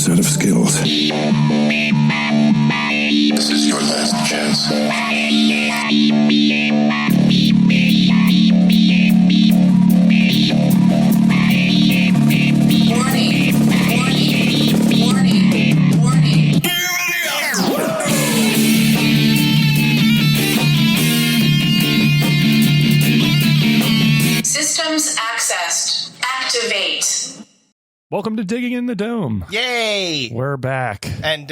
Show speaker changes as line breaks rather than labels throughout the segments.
set of skills.
This is your last chance.
Systems accessed. Activate.
Welcome to Digging in the Dome.
Yay!
We're back.
And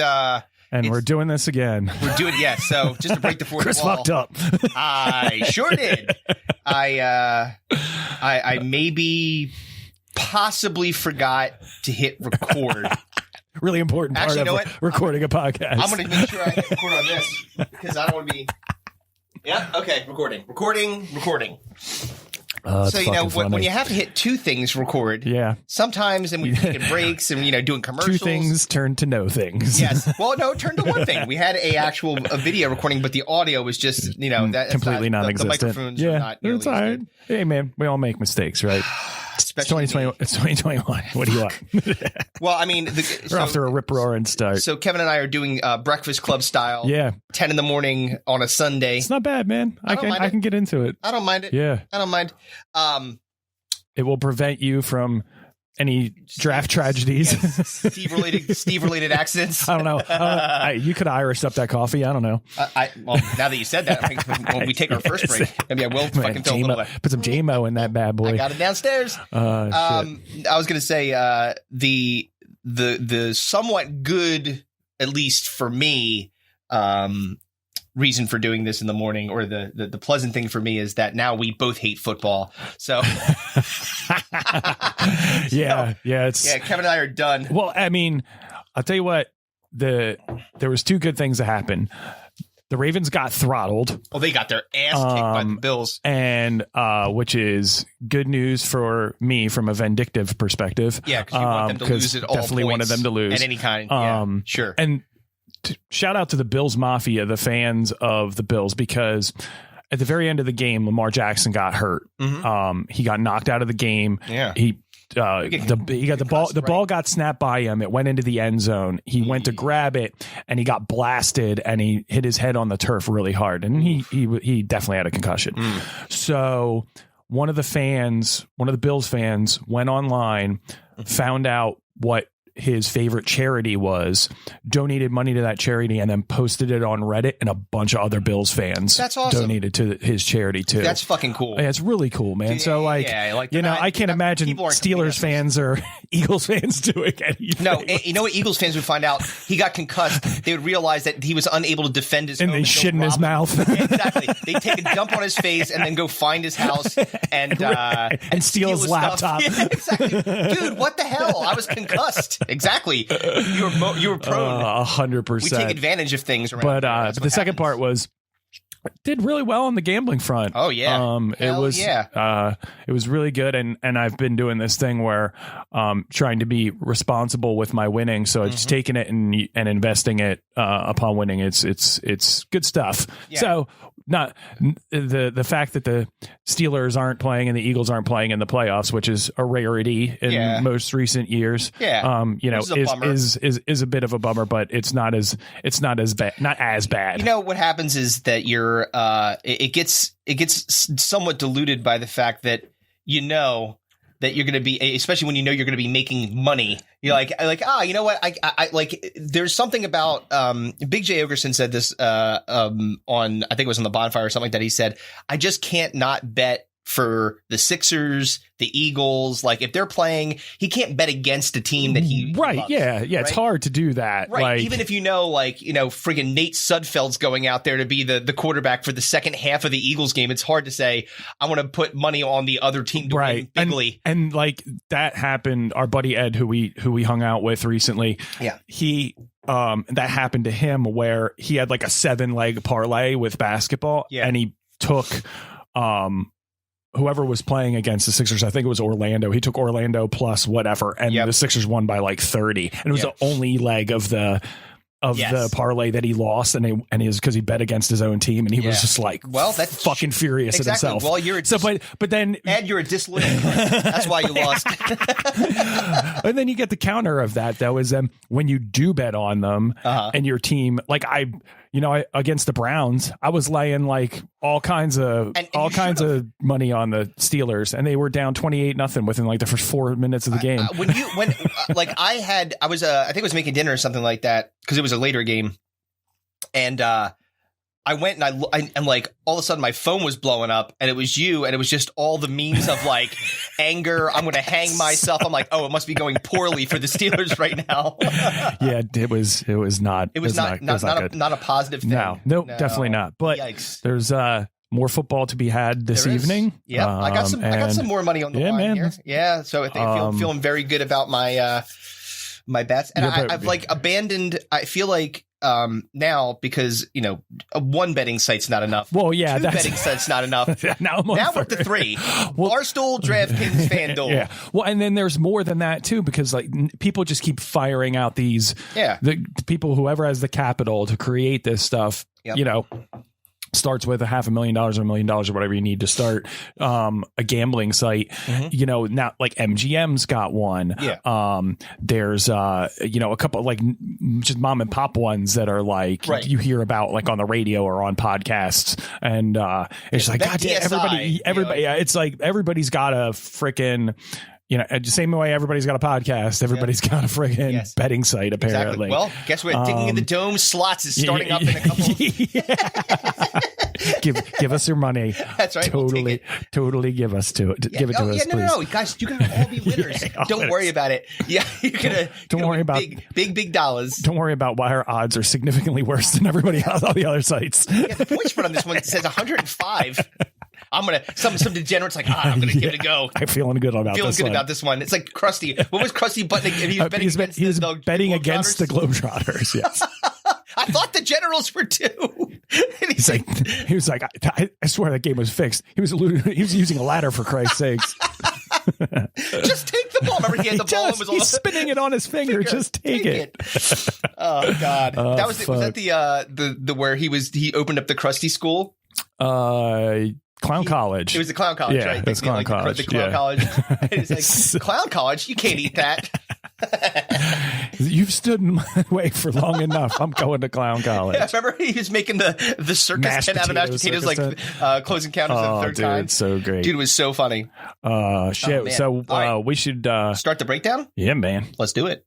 we're doing this again.
We're doing so just to break the fourth
Chris
wall.
fucked up.
I sure did. I maybe possibly forgot to hit record.
Really important part
Actually,
of recording a podcast.
I'm going to make sure I hit record on this because I don't want to be. Yeah. Okay. Recording. So, when you have to hit two things record, sometimes, and we've taken breaks and, doing commercials.
Two things turn to no things.
Yes. Well, no, it turned to one thing. We had a video recording, but the audio was just, that's
completely non-existent.
The microphones are not nearly
it's all right. Hey, man, we all make mistakes, right?
Especially
it's 2021. What do you want?
Well, I mean,
we're off to a rip-roaring start.
So Kevin and I are doing Breakfast Club style. Yeah. 10 in the morning on a Sunday.
It's not bad, man. I can get into it.
I don't mind it.
Yeah.
I don't mind.
It will prevent you from any draft tragedies.
Steve-related accidents.
I don't know. You could Irish up that coffee. I don't know.
Well, now that you said that, I think when we take our first break, maybe I will fucking throw a little bit.
Put some JMO in that bad boy.
I got it downstairs. I was going to say the somewhat good, at least for me, reason for doing this in the morning, or the pleasant thing for me, is that now we both hate football. So Kevin and I are done.
Well, I mean, I'll tell you what, there was two good things that happened. The Ravens got throttled.
Oh, they got their ass kicked by the Bills.
And which is good news for me from a vindictive perspective.
Yeah, because you want them to lose at all
definitely
points.
Wanted them to lose.
At any kind. Sure.
And shout out to the Bills Mafia, the fans of the Bills, because at the very end of the game, Lamar Jackson got hurt. Mm-hmm. He got knocked out of the game.
Yeah.
He got the ball. The ball got snapped by him. It went into the end zone. He went to grab it, and he got blasted, and he hit his head on the turf really hard, and he definitely had a concussion. So one of the Bills fans went online, found out what his favorite charity was, donated money to that charity, and then posted it on Reddit, and a bunch of other Bills fans donated to his charity too.
That's fucking cool.
Yeah, it's really cool, man. So I can't imagine Steelers fans or Eagles fans doing anything.
No, you know what Eagles fans would find out? He got concussed. They would realize that he was unable to defend his home.
And they shit in his mouth.
Yeah, exactly. They take a dump on his face and then go find his house and
steal his laptop.
Yeah, exactly. Dude, what the hell? I was concussed. Exactly. You were prone.
100%.
We take advantage of things around.
But the second part was, did really well on the gambling front.
Oh yeah.
It was really good, and I've been doing this thing where trying to be responsible with my winning, so it's just taking it and investing it upon winning. It's good stuff. Yeah. So not the fact that the Steelers aren't playing and the Eagles aren't playing in the playoffs, which is a rarity in most recent years.
Yeah.
Is a bit of a bummer, but it's not as bad.
You know what happens is that it gets somewhat diluted by the fact that that you're going to be, especially when you're going to be making money. You're like, you know what? I like, there's something about, Big J Ogerson said this, on, I think it was on the Bonfire or something like that. He said, I just can't not bet for the Sixers, the Eagles. Like, if they're playing, he can't bet against a team that he loves,
yeah, right? It's hard to do that,
right? Like, even if friggin' Nate Sudfeld's going out there to be the quarterback for the second half of the Eagles game, it's hard to say I want to put money on the other team to win bigly.
And like that happened. Our buddy Ed, who we hung out with recently, that happened to him where he had like a 7-leg parlay with basketball, and he took whoever was playing against the Sixers. I think it was Orlando. He took Orlando plus whatever, and the Sixers won by like 30. And it was the only leg of the the parlay that he lost, and he was because he bet against his own team, and he was just like,
well, that's
fucking furious at himself.
Well, you're
but then
you're a disloyal. That's why you lost.
And then you get the counter of that though, is when you do bet on them and your team, like against the Browns, I was laying like all kinds of money on the Steelers, and they were down 28-0 within like the first 4 minutes of the game.
I think I was making dinner or something like that because it was a later game, and I went and like all of a sudden my phone was blowing up, and it was you, and it was just all the memes of like anger. I'm going to hang myself. I'm like, oh, it must be going poorly for the Steelers right now.
Yeah, it was not
a positive thing.
No, definitely not. But
yikes.
There's more football to be had this evening.
Yeah, I got some more money on the line
man.
here. Yeah, so I think feeling very good about my my bets, and I've like abandoned. I feel like now because one betting site's not enough.
Well, yeah,
two betting sites not enough.
now we're up
to 3. Barstool, DraftKings, FanDuel.
Yeah. Well, and then there's more than that too, because like people just keep firing out these.
Yeah.
The people, whoever has the capital to create this stuff, starts with $500,000 or $1 million or whatever you need to start a gambling site. Now like MGM's got one. There's a couple like just mom and pop ones that are like you hear about like on the radio or on podcasts, and it's like God damn, everybody it's like everybody's got a freaking the same way everybody's got a podcast, everybody's got a friggin' betting site, apparently.
Exactly. Well, guess what? Digging in the Dome slots is starting up in a couple
Give us your money.
That's right.
Totally give it to us, please.
No, guys, you gotta all be winners. Don't worry about it. Yeah, you're gonna
don't worry about
big dollars.
Don't worry about why our odds are significantly worse than everybody else on the other sites.
The point spread on this one says 105. I'm gonna some degenerate's like I'm gonna give it a go.
I'm feeling good about
this one. It's like Krusty. What was Krusty butting? He was
betting against the Globetrotters. Yes.
I thought the Generals were too.
He was like, I swear that game was fixed. He was using a ladder, for Christ's sakes.
Just take the ball. Remember, he had the ball and was
he's spinning it on his finger. Just take it.
Oh God, was that the where he opened up the Krusty School?
Clown College.
It was the Clown College, right?
It was Clown College.
The Clown College. It's like, Clown College? You can't eat that.
You've stood in my way for long enough. I'm going to Clown College.
Yeah, remember he was making the circus 10 out of mashed potatoes, like closing counters the third time?
It's so great.
Dude, it was so funny.
Shit.
Man.
So
right.
We should
start the breakdown?
Yeah, man.
Let's do it.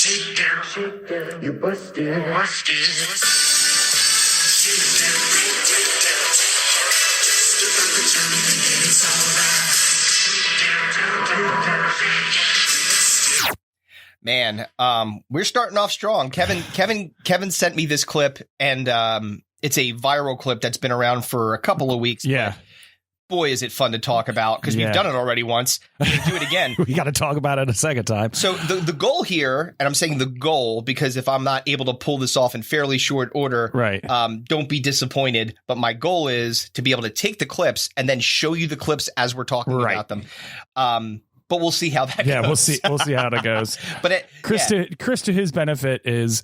Take down, shake down, you busted. Shake down, break down. Step up and turn it and it's all right.
Man, we're starting off strong. Kevin sent me this clip, and it's a viral clip that's been around for a couple of weeks.
Yeah.
Boy, is it fun to talk about, because we've done it already once. We're going to do it again.
We got to talk about it a second time.
So the goal here, and I'm saying the goal because if I'm not able to pull this off in fairly short order,
right?
Don't be disappointed. But my goal is to be able to take the clips and then show you the clips as we're talking about them. But we'll see how that goes.
Yeah, we'll see how that goes.
But
Chris, to his benefit, is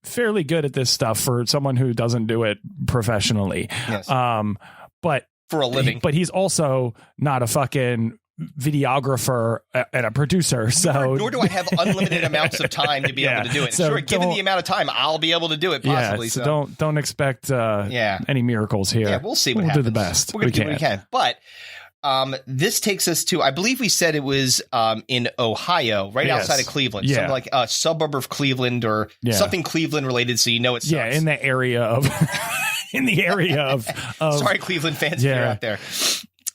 fairly good at this stuff for someone who doesn't do it professionally.
Yes.
But
for a living.
But he's also not a fucking videographer and a producer. So
nor do I have unlimited amounts of time to be able to do it.
So
sure, given the amount of time, I'll be able to do it possibly.
So don't expect any miracles here.
Yeah, we'll see what
we'll
happens.
Do the best.
We're going to do what we can. But this takes us to, I believe we said it was in Ohio, right outside of Cleveland. Something like a suburb of Cleveland or something Cleveland related, so you know it's
in the area of
sorry, Cleveland fans, if you're out there.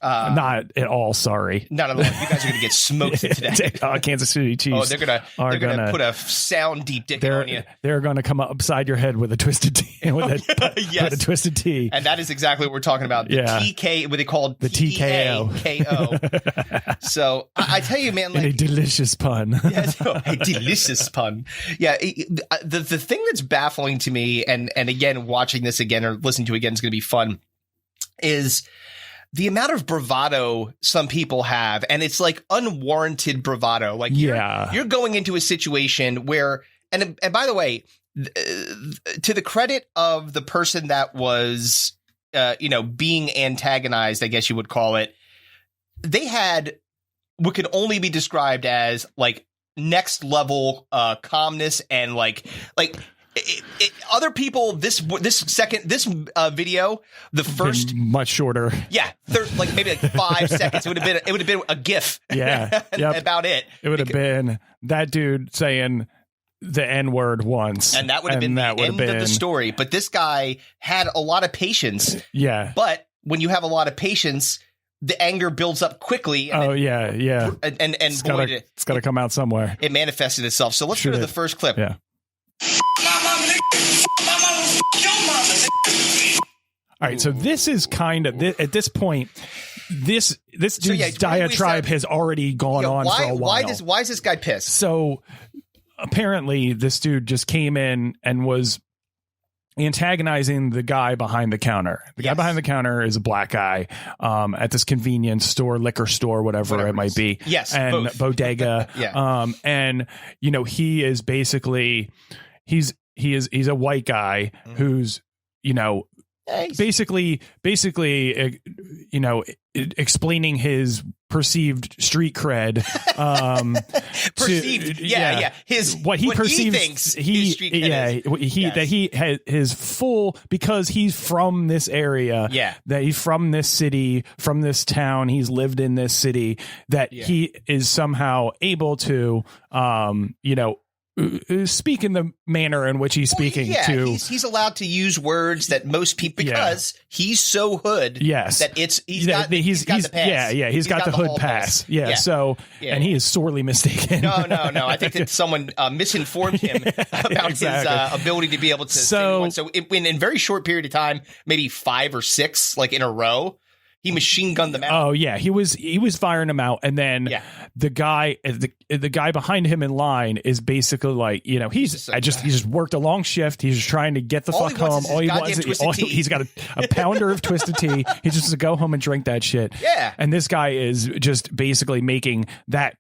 Not at all sorry.
Not at all. You guys are going to get smoked today.
Kansas City Chiefs.
Oh, they're gonna put a sound deep dick on you.
They're going to come upside your head with a twisted T. With a twisted T.
And that is exactly what we're talking about. The TK, what they called
the
TKO. So I tell you, man, like
a delicious pun.
A delicious pun. Yeah. The thing that's baffling to me, and again, watching this again or listening to it again is going to be fun, is the amount of bravado some people have, and it's like unwarranted bravado. Like you're going into a situation where, and by the way, to the credit of the person that was, being antagonized, I guess you would call it, they had what could only be described as like next level calmness and like. Other people, this video, the first
much shorter.
Yeah, maybe 5 seconds. It would have been a GIF.
Yeah, yep.
About it.
It would have been that dude saying the N-word once,
and that would have been the end of the story. But this guy had a lot of patience.
Yeah,
but when you have a lot of patience, the anger builds up quickly. And
yeah.
And
it's got to come out somewhere.
It manifested itself. So let's go to the first clip.
Yeah. All right, so this is kind of at this point, this dude's diatribe has already gone on for a while.
Why is this guy pissed?
So apparently, this dude just came in and was antagonizing the guy behind the counter. The guy behind the counter is a black guy at this convenience store, liquor store, whatever it might be.
Yes,
and
both.
bodega. And he is basically he's a white guy who's basically explaining his perceived street cred
what he thinks his street cred
that he has his full, because he's from this area, that he's from this city, from this town, he's lived in this city, that he is somehow able to speak in the manner in which he's speaking to.
He's allowed to use words that most people, because he's so hood.
Yes,
that he's got the pass.
He's got the hood pass. So and he is sorely mistaken.
No. I think that someone misinformed him about his ability to be able to say one. So in a very short period of time, maybe 5 or 6, like in a row, he machine gunned them out.
Oh yeah, he was firing them out, and then the guy behind him in line is basically like, he's just worked a long shift. He's just trying to get the fuck home. He's got a pounder of Twisted Tea. He just wants to go home and drink that shit.
Yeah,
and this guy is just basically making that.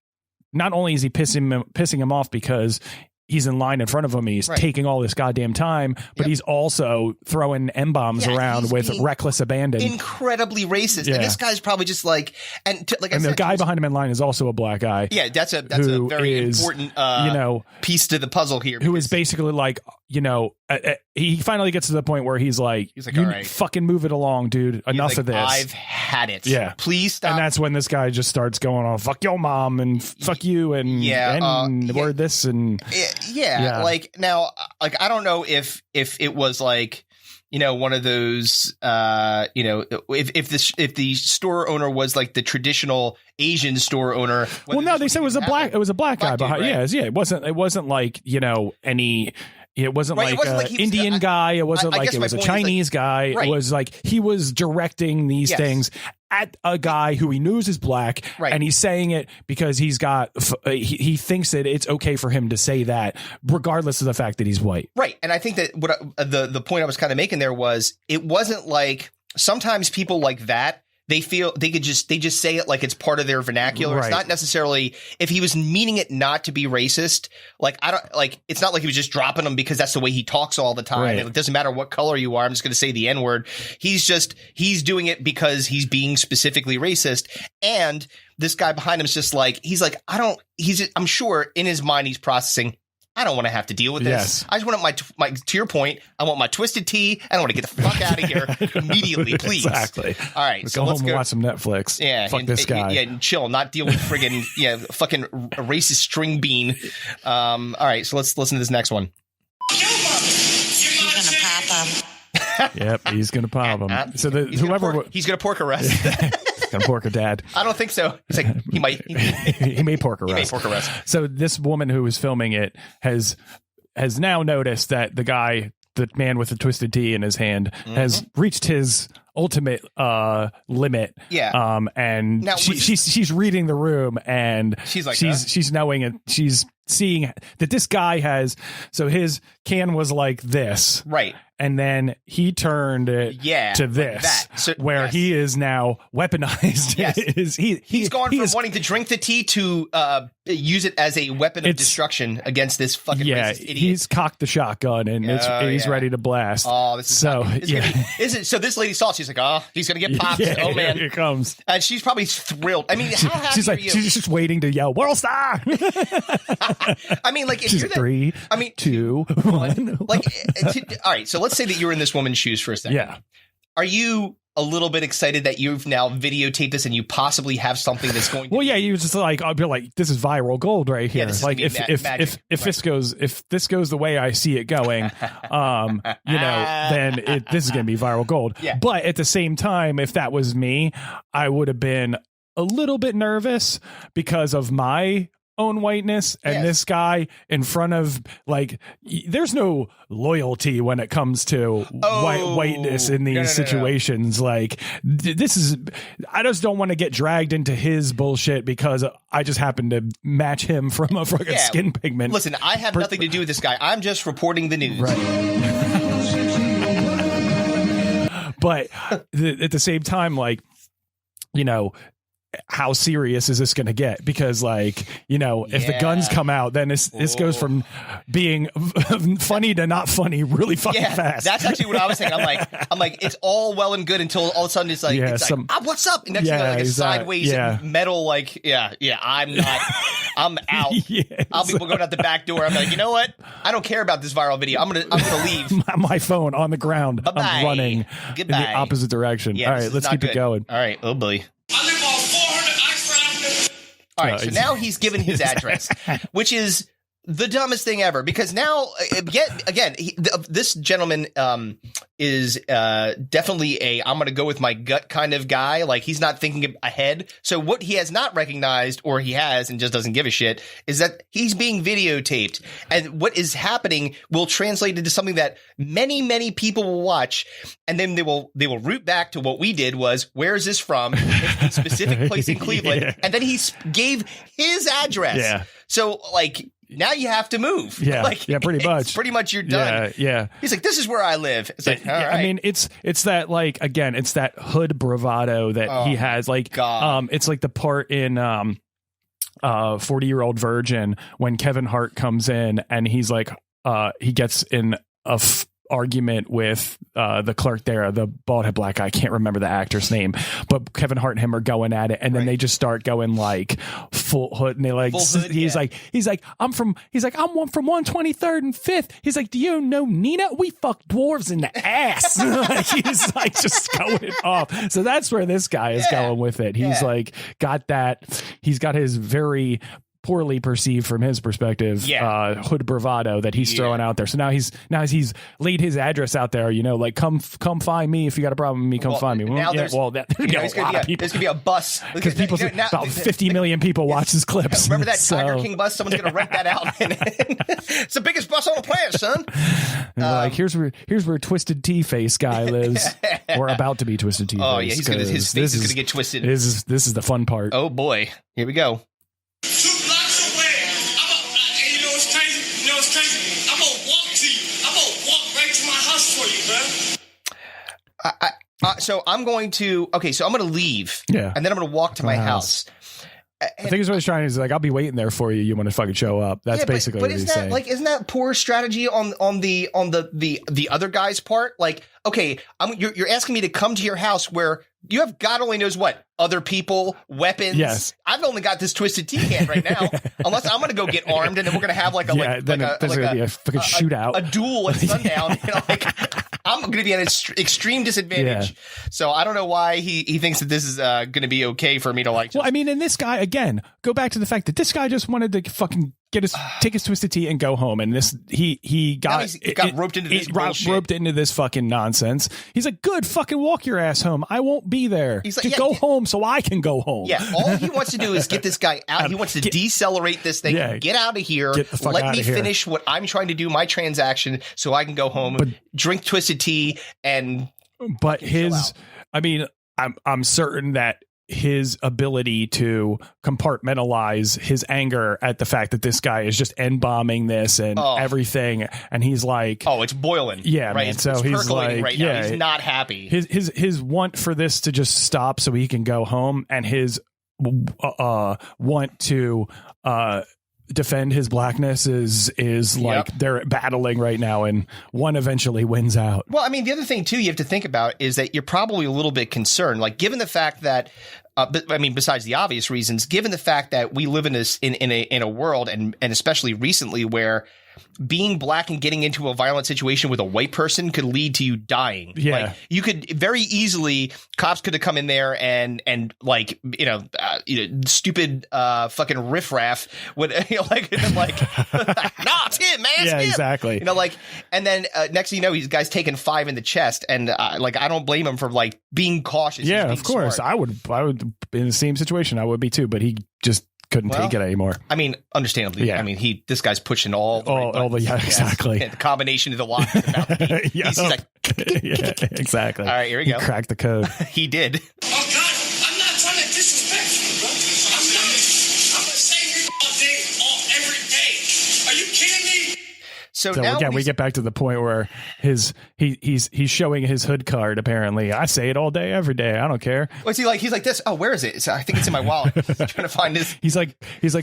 Not only is he pissing him off because he's in line in front of him, he's taking all this goddamn time, but he's also throwing M-bombs around with reckless abandon.
Incredibly racist. And this guy's probably just like, and
the guy behind him in line is also a black guy.
Yeah, that's a very important piece to the puzzle here.
Who is basically like, he finally gets to the point where he's like all right, fucking move it along, dude. Enough of this.
I've had it.
Yeah.
Please stop.
And that's when this guy just starts going on, fuck your mom and fuck you and word this and
like now, like I don't know if it was like, one of those if the store owner was like the traditional Asian store owner.
Well, no, they said it was a black guy behind. Right? Yeah, it wasn't like any. It wasn't like an Indian guy. It wasn't like it was a Chinese guy. Right. It was like he was directing these things at a guy who he knows is black, and he's saying it because he thinks that it's okay for him to say that, regardless of the fact that he's white.
Right, and I think that the point I was kind of making there was, it wasn't like sometimes people like that, they feel they just say it like it's part of their vernacular. Right. It's not necessarily, if he was meaning it not to be racist, like it's not like he was just dropping them because that's the way he talks all the time. Right. And it doesn't matter what color you are. I'm just going to say the N-word. He's doing it because he's being specifically racist. And this guy behind him is just like, I'm sure in his mind he's processing, I don't want to have to deal with this. Yes. I just want my to your point, I want my Twisted Tea. I don't want to get the fuck out of here immediately, please.
Exactly.
All right.
So let's go home and watch some Netflix.
Yeah.
Fuck this guy.
Yeah, and chill. Not deal with friggin' fucking racist string bean. All right. So let's listen to this next one.
He's gonna pop him.
Yep, he's gonna pop him. So
he's gonna pork arrest.
Gonna pork a dad.
I don't think so. He's like, he might.
He may pork arrest. So this woman who was filming it has now noticed that the man with the Twisted Tea in his hand has reached his ultimate limit.
Yeah.
And now, she's reading the room, and
she's like,
she's knowing it. She's seeing that this guy has, so his can was like this.
Right.
and then he turned it to this,
that. So,
where he is now weaponized.
Yes. He's gone from
is,
wanting to drink the tea to use it as a weapon of destruction against this fucking racist idiot.
He's cocked the shotgun and he's ready to blast.
Oh, this is
so
so this lady saw it. She's like, oh, he's gonna get popped. Oh man,
here it comes.
And she's probably thrilled. I mean, how happy
she's like,
are you?
she's just waiting to yell "World Star."
I mean, like, if
she's
you're
3, 2, 1.
Like, all right. So let's say that you're in this woman's shoes for a second.
Yeah.
Are you a little bit excited that you've now videotaped this and you possibly have something that's going to
you just like, I'll be like, this is viral gold right here. Like if this goes the way I see it going, then this is going to be viral gold.
Yeah.
But at the same time, if that was me, I would have been a little bit nervous because of my own whiteness and this guy in front of, like, there's no loyalty when it comes to whiteness in these situations. No. Like, this is, I just don't want to get dragged into his bullshit because I just happen to match him from a fucking skin pigment.
Listen, I have nothing to do with this guy. I'm just reporting the news.
Right. But at the same time, like, how serious is this going to get? Because, like, if the guns come out, then this goes from being funny to not funny really fucking fast.
That's actually what I was saying. I'm like, it's all well and good until all of a sudden it's like, what's up? And next thing, like, a sideways metal, like, I'm not, I'm out. I'll be going out the back door. I'm like, you know what? I don't care about this viral video. I'm gonna leave.
My phone on the ground.
Bye-bye.
I'm running in the opposite direction. All right, let's keep it going.
All right. Oh boy.
I live on 400 Oxford Avenue.
All right, so now he's given his address, which is the dumbest thing ever, because now, this gentleman is definitely I'm going to go with my gut kind of guy. Like, he's not thinking ahead. So what he has not recognized, or he has and just doesn't give a shit, is that he's being videotaped. And what is happening will translate into something that many, many people will watch. And then they will root back to what we did was, where is this from? It's a specific place in Cleveland.
Yeah.
And then he gave his address.
Yeah.
So, like, now you have to move.
Yeah,
like,
pretty much.
Pretty much you're done.
Yeah.
He's like, this is where I live. It's like, all right.
I mean, it's that, like, again, it's that hood bravado that he has. Like, it's like the part in 40-Year-Old Virgin when Kevin Hart comes in and he's like, he gets in a argument with the clerk there, the bald head black guy. I can't remember the actor's name, but Kevin Hart and him are going at it, and then they just start going like full hood, and they like he's like I'm from 123rd and 5th. He's like, do you know Nina? We fuck dwarves in the ass. Like, he's like just going off. So that's where this guy is going with it. He's like got that. He's got his very poorly perceived from his perspective hood bravado that he's throwing out there. So now he's laid his address out there, like come find me if you got a problem with me, come find me. Well,
now there's gonna be a bus,
because about 50 million people watch his clips.
Remember that Tiger King bus? Someone's gonna rent that out. It's the biggest bus on the planet, son.
Like, here's where Twisted Tea Face guy lives, or about to be Twisted Tea Face.
Oh yeah, his face is gonna get twisted.
This is the fun part.
Oh boy, here we go.
2 blocks away. You know what's crazy? I'm gonna walk to you. I'm gonna walk right to my house for you, man.
So I'm going to leave.
Yeah.
And then I'm going to walk to my house.
I think it's what he's trying to do. Is like, I'll be waiting there for you. You want to fucking show up. That's basically what he's saying.
Like, isn't that poor strategy on the other guy's part? Like, okay, you're asking me to come to your house where you have God only knows what other people, weapons.
Yes.
I've only got this Twisted Tea can right now. Unless I'm going to go get armed and then we're going to have there's going to be
a fucking shootout,
a duel at sundown. I'm going to be at an extreme disadvantage. Yeah. So I don't know why he thinks that this is going to be okay for me to like.
Well, I mean, and this guy, again, go back to the fact that this guy just wanted to fucking take his Twisted Tea and go home, and this he got
roped into this bullshit.
Roped into this fucking nonsense. He's like, good, fucking walk your ass home. I won't be there.
He's like,
go home so I can go home.
Yeah, all he wants to do is get this guy out. He wants to decelerate this thing. Yeah, get out of here. Let me finish what I'm trying to do, my transaction, so I can go home, drink Twisted Tea, and.
But I mean, I'm certain that his ability to compartmentalize his anger at the fact that this guy is just bombing this and everything, and he's like,
oh, it's boiling,
yeah,
right?
man. So
it's
he's like,
right
yeah,
now. He's not happy.
His want for this to just stop so he can go home, and his want to defend his blackness is like they're battling right now, and one eventually wins out.
Well, I mean, the other thing too you have to think about is that you're probably a little bit concerned, like given the fact that but I mean, besides the obvious reasons, given the fact that we live in this in a world, and especially recently, where being black and getting into a violent situation with a white person could lead to you dying.
Yeah.
Like, you could very easily, cops could have come in there and like, stupid fucking riffraff would, nah, it's him, man. It's
yeah,
him.
Exactly.
And then next thing you know, these guys taking 5 in the chest, and I don't blame him for like being cautious.
Yeah,
being
of course.
smart.
I would in the same situation. I would be too, but he just couldn't take it anymore. I
mean, understandably.
Yeah.
I mean, this guy's pushing all the
exactly.
The combination of the lock and the mouthpiece.
Yeah.
He's like,
yeah, exactly.
All right, here we go.
He cracked the code.
He did.
Oh God, I'm not trying to disrespect you, bro. I'm the same all day, every day. Are you kidding me?
So
now again, we get back to the point where he's showing his hood card. Apparently, I say it all day, every day. I don't care.
What's he like? He's like this. Oh, where is it? I think it's in my wallet. He's trying to find this.
He's like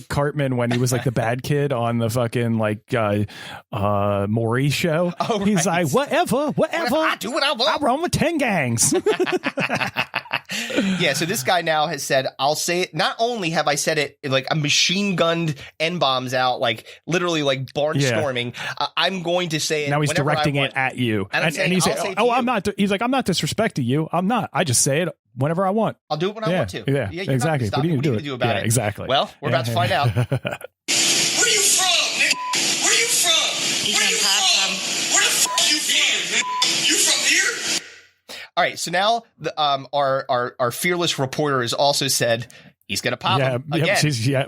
Cartman when he was like the bad kid on the fucking like Maury show.
Oh,
he's
right.
like whatever.
I do what I want.
I run with 10 gangs.
Yeah, so this guy now has said, I'll say it. Not only have I said it like a machine gunned N-bombs out, like literally like barnstorming, I'm going to say it.
Now he's directing it at you. And he's saying, I'm not. He's like, I'm not disrespecting you. I'm not. I just say it whenever I want.
I'll do it when I want to.
Yeah, exactly. What do you do about it? Exactly.
Well, we're about to find out.
Where you from, nigga? Where you from? Where you from? Where the fuck you from, nigga? You from here?
All right, so now our fearless reporter has also said he's gonna pop him again.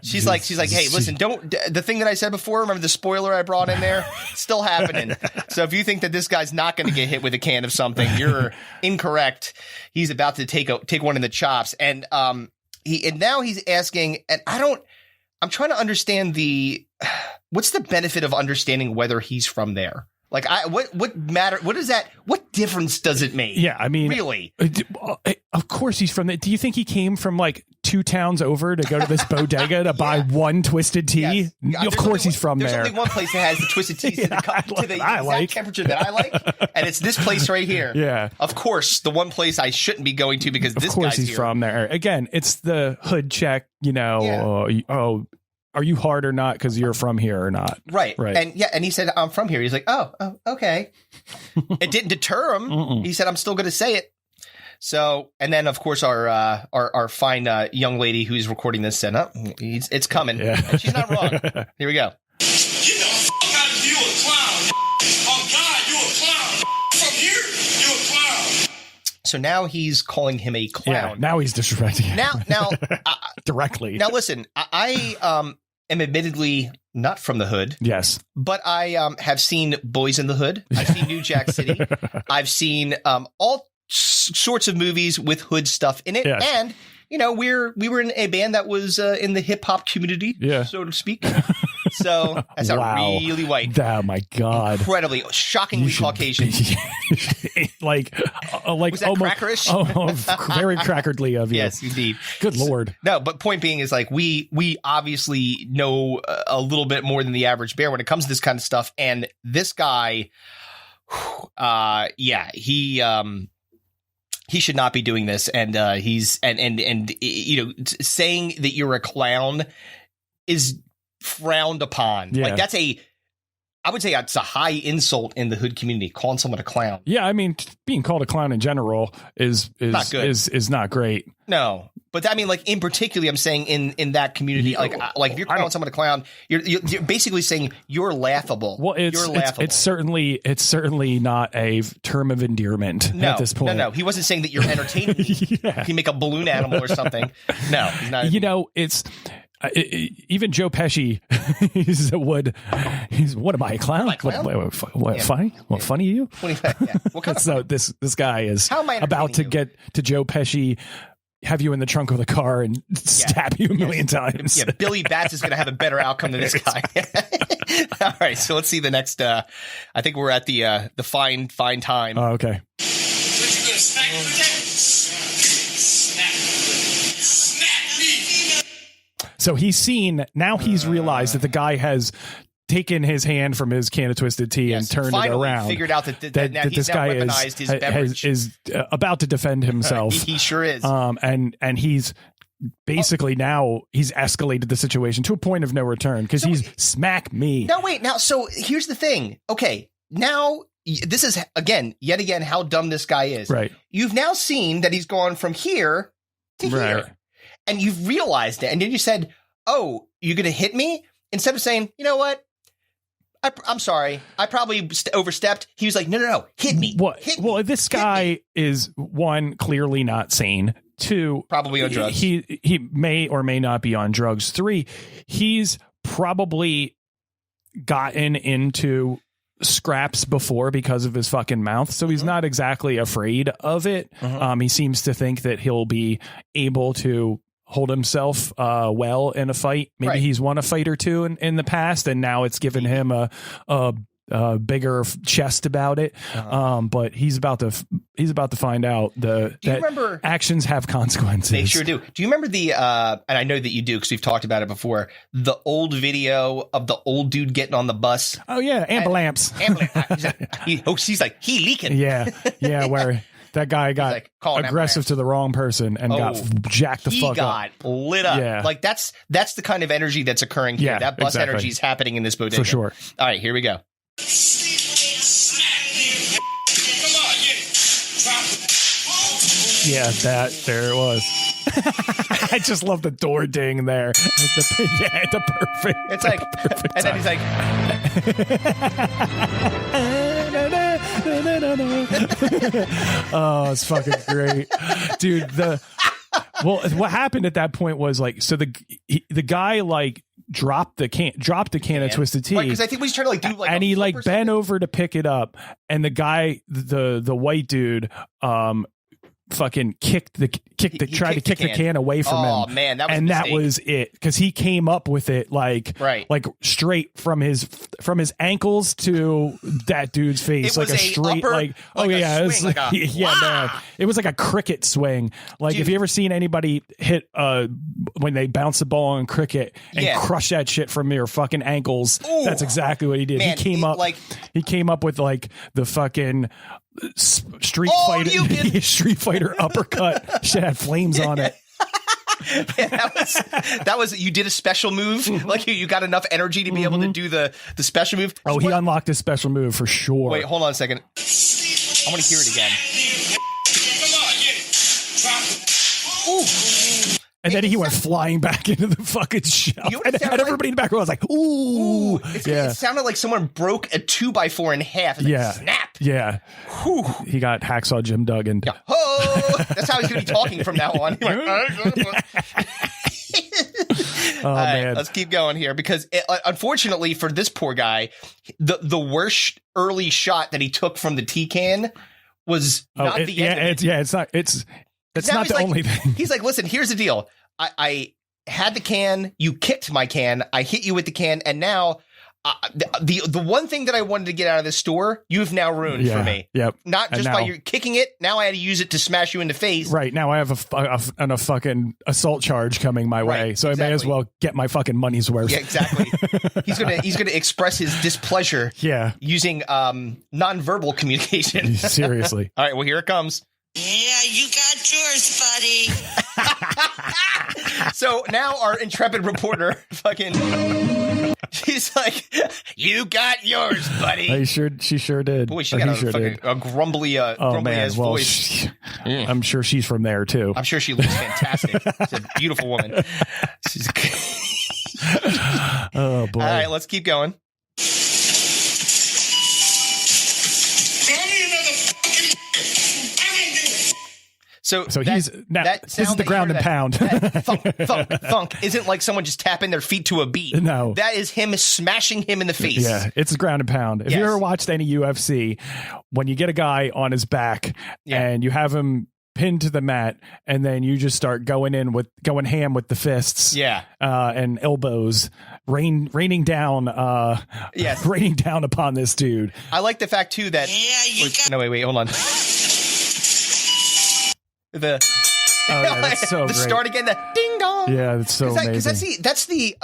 She's like, hey, listen, don't the thing that I said before. Remember the spoiler I brought in there? It's still happening. So if you think that this guy's not going to get hit with a can of something, you're incorrect. He's about to take one in the chops, and now he's asking, and I'm trying to understand what's the benefit of understanding whether he's from there. Like, what matter? What is that? What difference does it make?
Yeah, I mean,
really?
Of course he's from there. Do you think he came from like 2 towns over to go to this bodega to buy one Twisted Tea?
Yes.
Of course he's from there.
There's only one place that has the Twisted Teas to the exact temperature that I like, and it's this place right here.
Yeah.
Of course, the one place I shouldn't be going to because this guy's here.
From there. Again, it's the hood check, are you hard or not because you're from here or not?
Right. And he said, I'm from here. He's like, oh okay. It didn't deter him. He said, I'm still going to say it. So, and then of course our fine young lady who's recording this said, it's coming. Yeah. And she's not wrong. Here we go.
Get the fuck out of you, a clown. Oh God, you a clown. From here, you a clown.
So now he's calling him a clown.
Yeah, now he's disrespecting him.
Now
directly.
Now listen, I am admittedly not from the hood.
Yes.
But I have seen Boys in the Hood. I've seen New Jack City. I've seen all sorts of movies with hood stuff in it. Yes. And we were in a band that was in the hip hop community, so to speak. So that's really white.
Oh my God.
Incredibly, shockingly Caucasian.
like
was that
almost
crackerish?
Very crackeredly of you.
Yes, indeed.
Good Lord.
No, but point being is like we obviously know a little bit more than the average bear when it comes to this kind of stuff. And this guy, he should not be doing this, and he's and saying that you're a clown is frowned upon.
Yeah.
Like I would say it's a high insult in the hood community, calling someone a clown.
Yeah, I mean, being called a clown in general is
not good.
Is not great.
No, but I mean, like in particular, I'm saying in that community, like if you're calling someone a clown, you're basically saying you're laughable.
Well, it's certainly not a term of endearment at this point.
No, he wasn't saying that you're entertaining me. Yeah. He make a balloon animal or something. No, he's not.
It's. Even Joe Pesci, he's what am I, a clown? What funny? What funny to you?
What kind of
so this guy is about to get to Joe Pesci have you in the trunk of the car and stab you a million times.
Yeah, Billy Bats is going to have a better outcome than this guy. All right, so let's see the next. I think we're at the fine time.
Oh, okay.
What you gonna smack with that? Snap me.
So he's seen, now he's realized that the guy has taken his hand from his can of Twisted Tea and turned it around.
Figured out that he's
this
now
guy
weaponized his beverage.
is about to defend himself.
He sure is.
And he's basically now he's escalated the situation to a point of no return because he's smack me.
No, wait. Now, so here's the thing. Okay, now this is yet again how dumb this guy is.
Right.
You've now seen that he's gone from here to here, and you've realized it, and then you said, "Oh, you're going to hit me," instead of saying, "You know what? I'm sorry. I probably overstepped." He was like, no, hit me.
What?
Hit me.
Well, this guy is, one, clearly not sane. Two,
probably on drugs.
He may or may not be on drugs. Three, he's probably gotten into scraps before because of his fucking mouth. So he's not exactly afraid of it. He seems to think that he'll be able to hold himself well in a fight. Maybe he's won a fight or two in the past, and now it's given him a bigger chest about it. But he's about to find out that actions have consequences.
They sure do. Do you remember the and I know that you do because we've talked about it before, the old video of the old dude getting on the bus?
Oh yeah, ambulance.
She's like, he leaking.
Yeah, where that guy got
like,
aggressive to the wrong person and got jacked the fuck up. He
got lit up. Yeah. Like that's the kind of energy that's occurring here. That bus energy is happening in this bodega.
For sure.
All right, here we go.
Yeah, there it was. I just love the door ding there. The perfect.
It's like,
perfect
and then he's
like, oh, it's fucking great, dude. What happened at that point was like, so the guy like dropped the can of Twisted Tea,
because I think we was trying to like do like,
and he like bent over to pick it up, and the guy, the white dude, fucking tried to kick the can away from him.
Oh man, that was
it, because he came up with it like straight from his ankles to that dude's face, like a straight man. It was like a cricket swing. Like, dude, if you ever seen anybody hit when they bounce the ball on cricket and crush that shit from your fucking ankles, that's exactly what he did.
Man,
he came up with like the fucking Street Fighter uppercut. Shit had flames on it.
that was you did a special move. Like you got enough energy to be able to do the special move.
Oh, he unlocked his special move for sure.
Wait, hold on a second. I want to hear it again.
Come on, get it. Drop it.
Ooh.
And then he went flying back into the fucking shelf. And everybody in the back row was like, ooh.
It sounded like someone broke a 2x4 in half. Like, snap.
Yeah.
Whew.
He got Hacksaw Jim Duggan.
Yeah. Oh, that's how he's going to be talking from now on.
Oh, man.
Let's keep going here, because unfortunately for this poor guy, the worst early shot that he took from the tea can was not the end. It's not the only thing. He's like, listen, here's the deal. I had the can, you kicked my can, I hit you with the can, and now the one thing that I wanted to get out of this store, you've now ruined for me.
Yep.
Not just by you kicking it, now I had to use it to smash you in the face.
Right, now I have a fucking assault charge coming my way, so I may as well get my fucking money's worth.
Yeah, exactly. He's gonna express his displeasure using nonverbal communication.
Seriously.
All right, well, here it comes.
Yeah, you got yours, buddy.
So now our intrepid reporter she's like, you got yours, buddy.
She sure did.
Boy, she got a grumbly ass voice.
I'm sure she's from there too.
I'm sure she looks fantastic. She's a beautiful woman.
Oh boy.
All right, let's keep going. So
this is the ground and pound.
Funk isn't like someone just tapping their feet to a beat.
No.
That is him smashing him in the face.
Yeah, it's the ground and pound. If you ever watched any UFC, when you get a guy on his back and you have him pinned to the mat, and then you just start going ham with the fists, and elbows, raining down upon this dude.
I like the fact too that wait, hold on.
That's so
the
great.
start again, the ding dong.
Yeah, that's so amazing.
Because that's the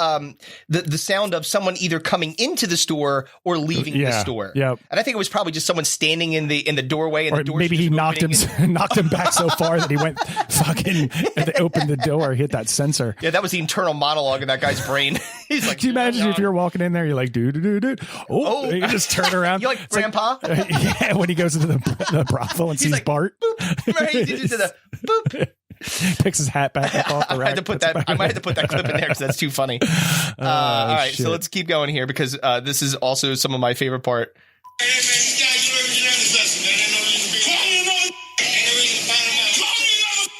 sound of someone either coming into the store or leaving the store.
Yep.
And I think it was probably just someone standing in the doorway, and
or
the door
maybe he knocked him back so far that he went fucking opened the door, hit that sensor.
Yeah, that was the internal monologue in that guy's brain. He's like,
can you imagine if you're walking in there, you're like, dude. Oh, you just turn around.
You like Grandpa?
When he goes into the brothel and sees
like,
Bart.
Boop. Right, he did the boop.
Picks his hat back up off the rack.
I might have to put that clip in there because that's too funny. All right, so let's keep going here because this is also some of my favorite part.
Hey, man, these guys, you learned this lesson, man. Ain't no reason to be. Call me another. Ain't no reason to find them out. Call me another.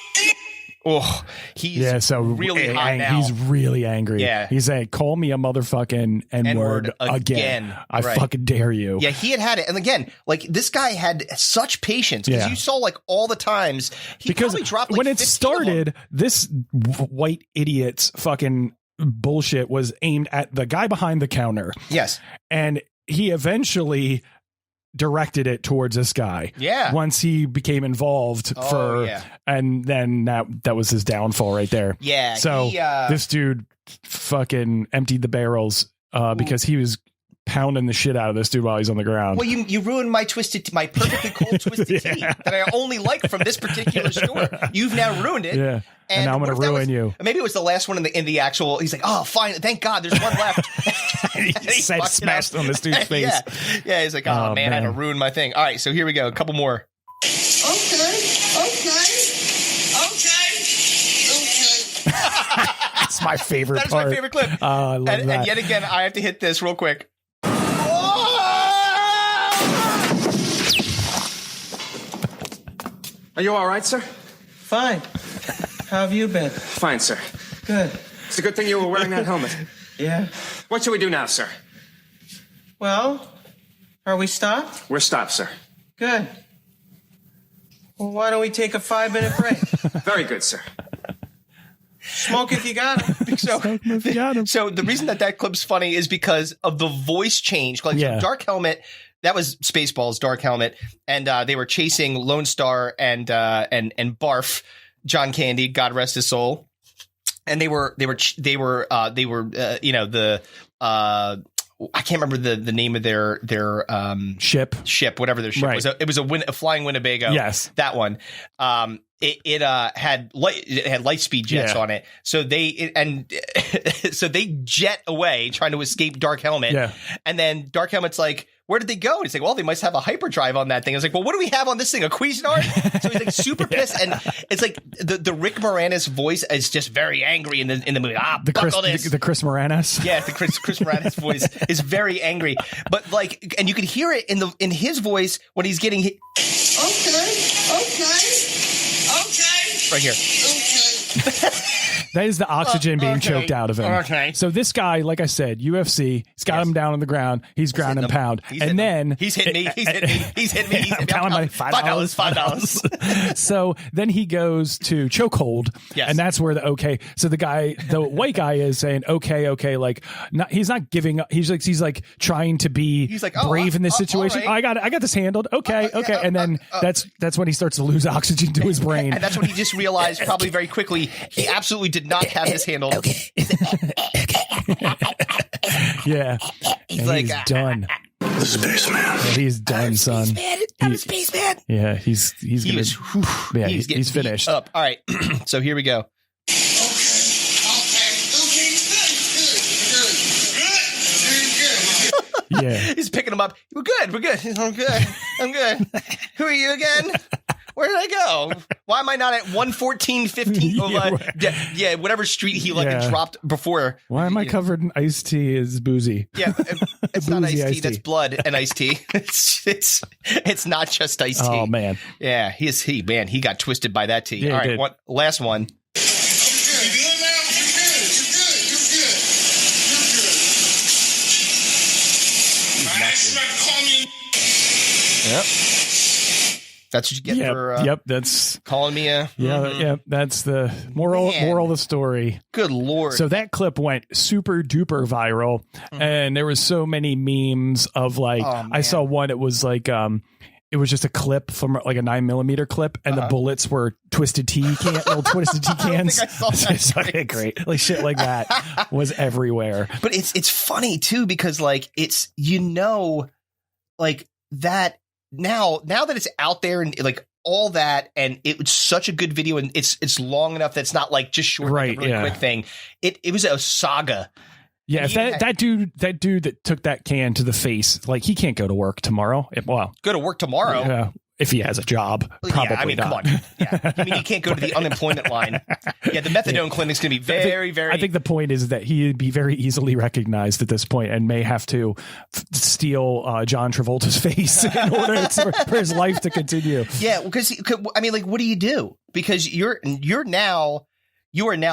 Oh, he's really hot now.
He's really angry.
Yeah.
He's saying, call me a motherfucking N-word again. I fucking dare you.
Yeah, he had it. And again, like, this guy had such patience because you saw, like, all the times. He probably dropped, like,
when it started, this white idiot's fucking bullshit was aimed at the guy behind the counter.
Yes.
And he eventually directed it towards this guy.
Yeah.
Once he became involved and then that was his downfall right there.
Yeah.
So this dude fucking emptied the barrels because he was pounding the shit out of this dude while he's on the ground.
Well, you ruined my perfectly cold twisted tea that I only like from this particular store. You've now ruined it.
Yeah. And now I'm going to ruin you.
Maybe it was the last one in the actual. He's like, oh, fine. Thank God there's one left.
he smashed on this dude's face.
Yeah. He's like, oh, man, I had to ruin my thing. All right. So here we go. A couple more.
Okay.
That's my favorite part.
That's my favorite clip.
I love that.
And yet again, I have to hit this real quick.
Are you all right, sir?
Fine. How have you been?
Fine, sir.
Good.
It's a good thing you were wearing that helmet.
Yeah.
What should we do now, sir?
Well, are we stopped?
We're stopped, sir.
Good. Well, why don't we take a 5-minute break?
Very good, sir.
Smoke if you got it.
So the reason that clip's funny is because of the voice change. Like Dark Helmet, that was Spaceballs, Dark Helmet, and they were chasing Lone Star and Barf, John Candy, God rest his soul, and they were I can't remember the name of their
ship,
whatever their ship was. It was a flying Winnebago.
Yes,
that one. It had light speed jets on it, so they jet away trying to escape Dark Helmet. Yeah, and then Dark Helmet's like, where did they go? And he's like, well, they must have a hyperdrive on that thing. I was like, well, what do we have on this thing? A Cuisinart? So he's like super pissed, and it's like the Rick Moranis voice is just very angry in the movie.
The Chris Moranis.
Yeah, the Chris Moranis voice is very angry, but like, and you could hear it in his voice when he's getting hit. Okay. Right here. Okay.
That is the oxygen being choked out of him.
Okay.
So this guy, like I said, UFC, he's got him down on the ground. He's ground and pound. And then
he's hitting me. He's hitting me.
I'm counting my $5. So then he goes to chokehold. Yes. And that's where so the white guy is saying, okay, like he's not giving up. He's like trying to be brave in this situation. Right. I got this handled. Okay. And then that's when he starts to lose oxygen to his brain.
And that's when he just realized probably very quickly he absolutely did not have this handled.
Yeah. He's done.
Spaceman.
Yeah, he's done, son.
I'm a spaceman.
Yeah, he's finished.
Up. All right. So here we go.
Yeah.
He's picking him up. We're good. I'm good. Who are you again? Where did I go? Why am I not at 114-15? Whatever street he dropped before.
Why am I covered in iced tea is boozy?
Yeah, it's not iced tea. That's blood and iced tea. It's not just iced tea.
Oh man.
Yeah, he got twisted by that tea.
Yeah,
all right, last one.
Yep.
That's what you get for
yep. That's
calling me a.
Yeah. That's the moral of the story.
Good Lord.
So that clip went super duper viral, and there was so many memes of like, I saw one. It was like, it was just a clip from like a 9mm clip, and the bullets were twisted tea little twisted tea cans.
I think I saw that.
It's like, great, like shit like that was everywhere.
But it's funny too, because like it's, like that now that it's out there and like all that, and it was such a good video, and it's long enough that's not like just short, like a really quick thing. It was a saga.
Yeah, if that dude that took that can to the face, like he can't go to work tomorrow.
Go to work tomorrow.
Yeah, if he has a job, probably not.
Come on. Yeah, I mean, you can't go to the unemployment line. Yeah, the methadone clinic's going to be very.
I think the point is that he'd be very easily recognized at this point, and may have to steal John Travolta's face in order for his life to continue.
Yeah, because I mean, like, what do you do? Because you are now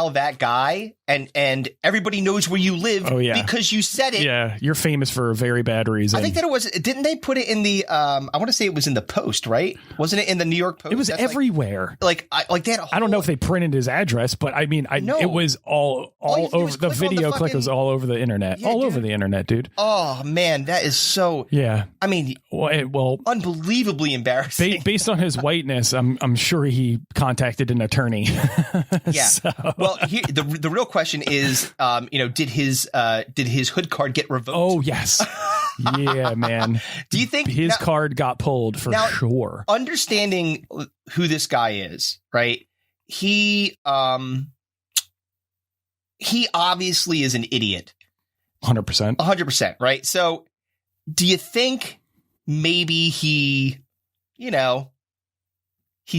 that guy, and everybody knows where you live because you said it.
Yeah, you're famous for a very bad reason.
I think that it was, didn't they put it in the, I want to say it was in the Post, right? Wasn't it in the New York Post?
It was everywhere.
Like they had a whole,
I don't know if they printed his address, but I mean, it was all over. The video click was all over the internet.
Yeah,
over the internet, dude.
Oh, man, that is so, I mean, unbelievably embarrassing.
Based on his whiteness, I'm sure he contacted an attorney.
Yeah. Well, the real question is, did his hood card get revoked?
Oh, yes. Yeah, man.
Do you think
his card got pulled for sure?
Understanding who this guy is, right? He obviously is an idiot.
100%.
100%, right? So do you think maybe he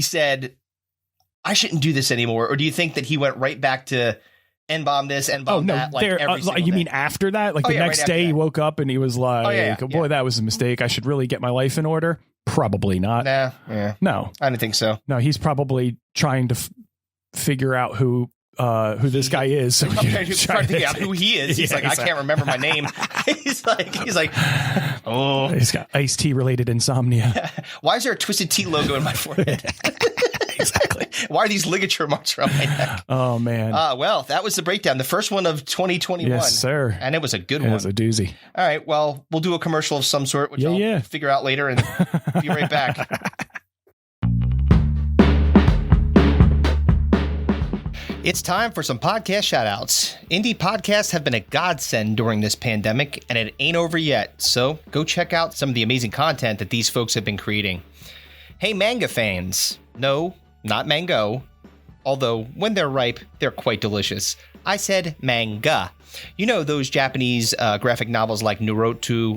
said, I shouldn't do this anymore? Or do you think that he went right back to N-bomb this, N-bomb that? Like every single
you
day?
mean after that? Like the next day he woke up and he was like, boy, that was a mistake. I should really get my life in order. Probably not.
Nah, yeah.
No.
I don't think so.
No, he's probably trying to figure out who this guy is. So
he's trying to figure out who he is. He's like, I can't remember my name. he's like, oh.
He's got iced tea related insomnia.
Why is there a Twisted Tea logo in my forehead?
Exactly.
Why are these ligature marks around my neck?
Oh, man.
Well, that was the breakdown. The first one of 2021.
Yes, sir.
And it was a good one.
It was a doozy.
All right. Well, we'll do a commercial of some sort, which I'll figure out later, and be right back. It's time for some podcast shoutouts. Indie podcasts have been a godsend during this pandemic, and it ain't over yet. So go check out some of the amazing content that these folks have been creating. Hey, manga fans. No, not mango. Although, when they're ripe, they're quite delicious. I said manga. You know those Japanese graphic novels like Naruto,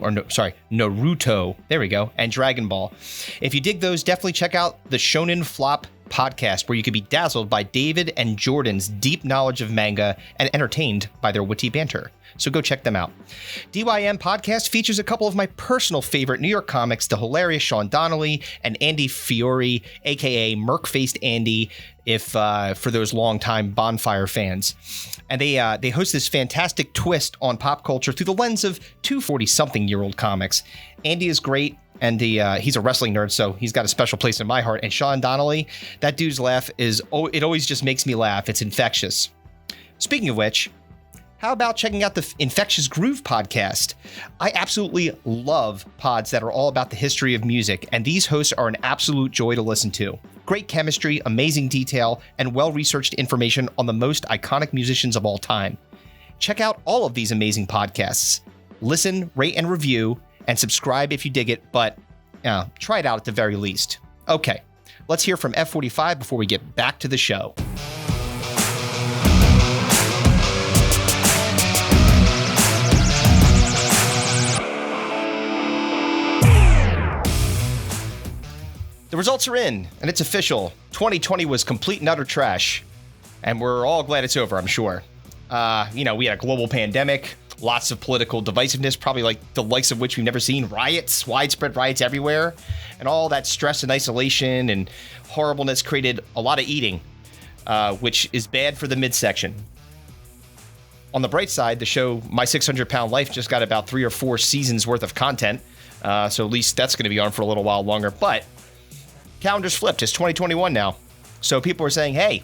there we go, and Dragon Ball. If you dig those, definitely check out the Shonen Flop podcast, where you could be dazzled by David and Jordan's deep knowledge of manga and entertained by their witty banter. So go check them out. DYM Podcast features a couple of my personal favorite New York comics, the hilarious Sean Donnelly and Andy Fiore, aka Merc-Faced Andy, if for those longtime Bonfire fans. And they host this fantastic twist on pop culture through the lens of two 40-something-year-old comics. Andy is great. And he's a wrestling nerd, so he's got a special place in my heart. And Sean Donnelly, that dude's laugh it always just makes me laugh. It's infectious. Speaking of which, how about checking out the Infectious Groove podcast? I absolutely love pods that are all about the history of music, and these hosts are an absolute joy to listen to. Great chemistry, amazing detail, and well-researched information on the most iconic musicians of all time. Check out all of these amazing podcasts. Listen, rate, and review, and subscribe if you dig it, but try it out at the very least. Okay, let's hear from F45 before we get back to the show. The results are in, and it's official. 2020 was complete and utter trash, and we're all glad it's over, I'm sure. We had a global pandemic, lots of political divisiveness, probably like the likes of which we've never seen, riots, widespread riots everywhere, and all that stress and isolation and horribleness created a lot of eating, which is bad for the midsection. On the bright side, the show My 600-Pound Life just got about 3 or 4 seasons worth of content, so at least that's going to be on for a little while longer. But calendar's flipped. It's 2021 now. So people are saying, hey,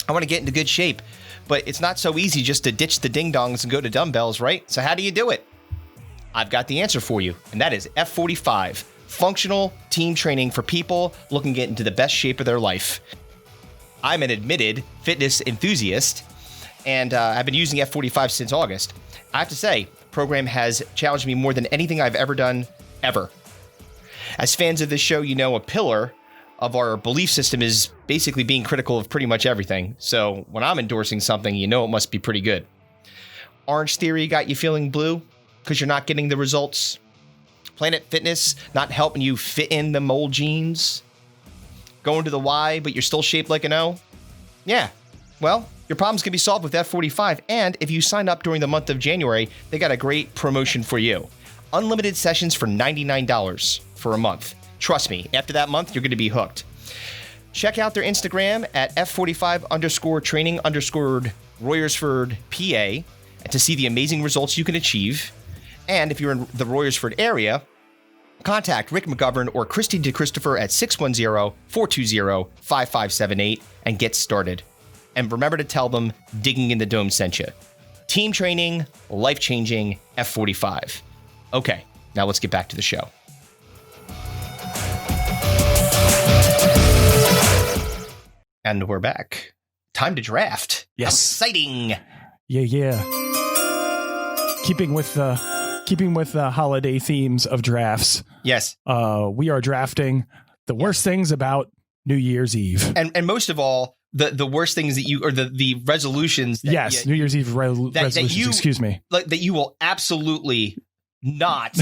I want to get into good shape, but it's not so easy just to ditch the ding-dongs and go to dumbbells, right? So how do you do it? I've got the answer for you, and that is F45, functional team training for people looking to get into the best shape of their life. I'm an admitted fitness enthusiast, and I've been using F45 since August. I have to say, the program has challenged me more than anything I've ever done, ever. As fans of this show, you know a pillar of our belief system is basically being critical of pretty much everything. So when I'm endorsing something, you know it must be pretty good. Orange Theory got you feeling blue because you're not getting the results? Planet Fitness not helping you fit in the mold jeans? Going to the Y, but you're still shaped like an O? Yeah. Well, your problems can be solved with F45, and if you sign up during the month of January, they got a great promotion for you. Unlimited sessions for $99 for a month. Trust me, after that month, you're going to be hooked. Check out their Instagram at F45_training_Royersford PA to see the amazing results you can achieve. And if you're in the Royersford area, contact Rick McGovern or Christy DeChristopher at 610-420-5578 and get started. And remember to tell them Digging in the Dome sent you. Team training, life-changing, F45. Okay, now let's get back to the show. And we're back. Time to draft.
Yes.
How exciting.
Yeah. Keeping with the holiday themes of drafts.
Yes.
We are drafting the worst things about New Year's Eve.
And most of all, the worst things that you, or the resolutions. That
New Year's Eve resolutions, excuse me.
Like that you will absolutely not.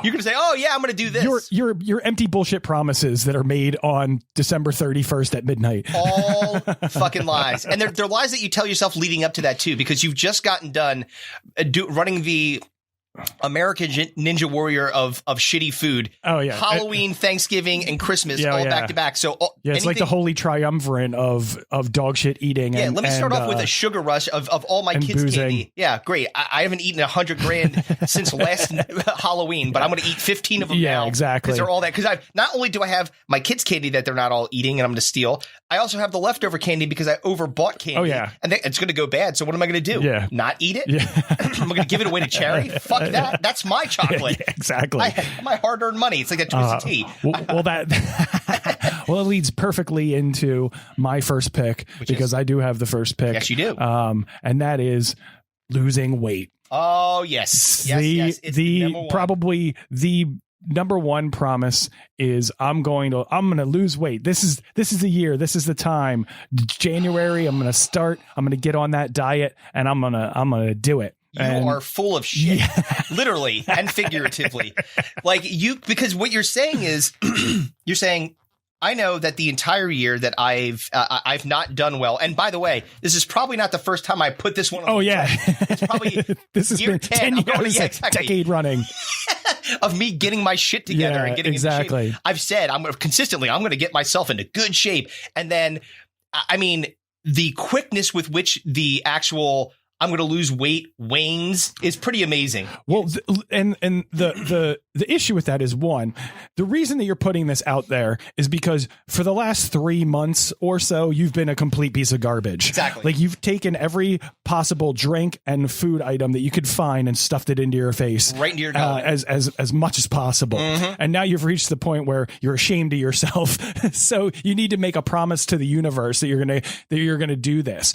You're going to say, oh yeah, I'm going to do this.
Your empty bullshit promises that are made on December 31st at midnight.
All fucking lies. And they're lies that you tell yourself leading up to that too, because you've just gotten done running the American Ninja Warrior of shitty food.
Oh yeah,
Halloween, Thanksgiving, and Christmas all back to back. So
it's like the holy triumvirate of dog shit eating.
Yeah, let me start off with a sugar rush of all my kids'
boozing.
candy. Yeah, great. I haven't eaten $100,000 since last Halloween, but I'm going to eat 15 of them now.
Yeah, exactly.
Because they're all that. Because not only do I have my kids' candy that they're not all eating, and I'm going to steal. I also have the leftover candy because I overbought candy. Oh yeah, and it's going to go bad. So what am I going to do?
Yeah,
not eat it.
Yeah,
I'm going to give it away to charity. Fuck that. That's my chocolate.
Yeah, exactly.
My hard-earned money. It's like a twisted tea.
Well, it leads perfectly into my first pick because I do have the first pick.
Yes, you do.
And that is losing weight.
Oh yes, yes. It's
probably the number one promise is I'm going to lose weight. This is the year. This is the time. January. I'm going to get on that diet and I'm going to do it.
You are full of shit, literally and figuratively. Because what you're saying is, you're saying, I know that the entire year that I've not done well. And by the way, this is probably not the first time I put this one on.
Oh yeah,
it's probably
this has been 10 years, decade running
of me getting my shit together and getting
exactly.
into shape. I've said I'm going to get myself into good shape, and then I mean the quickness with which the actual I'm going to lose weight wanes is pretty amazing.
Well, and the issue with that is, one, the reason that you're putting this out there is because for the last 3 months or so, you've been a complete piece of garbage.
Exactly.
Like you've taken every possible drink and food item that you could find and stuffed it into your face,
right into your gullet,
as much as possible. Mm-hmm. And now you've reached the point where you're ashamed of yourself. So you need to make a promise to the universe that you're gonna do this.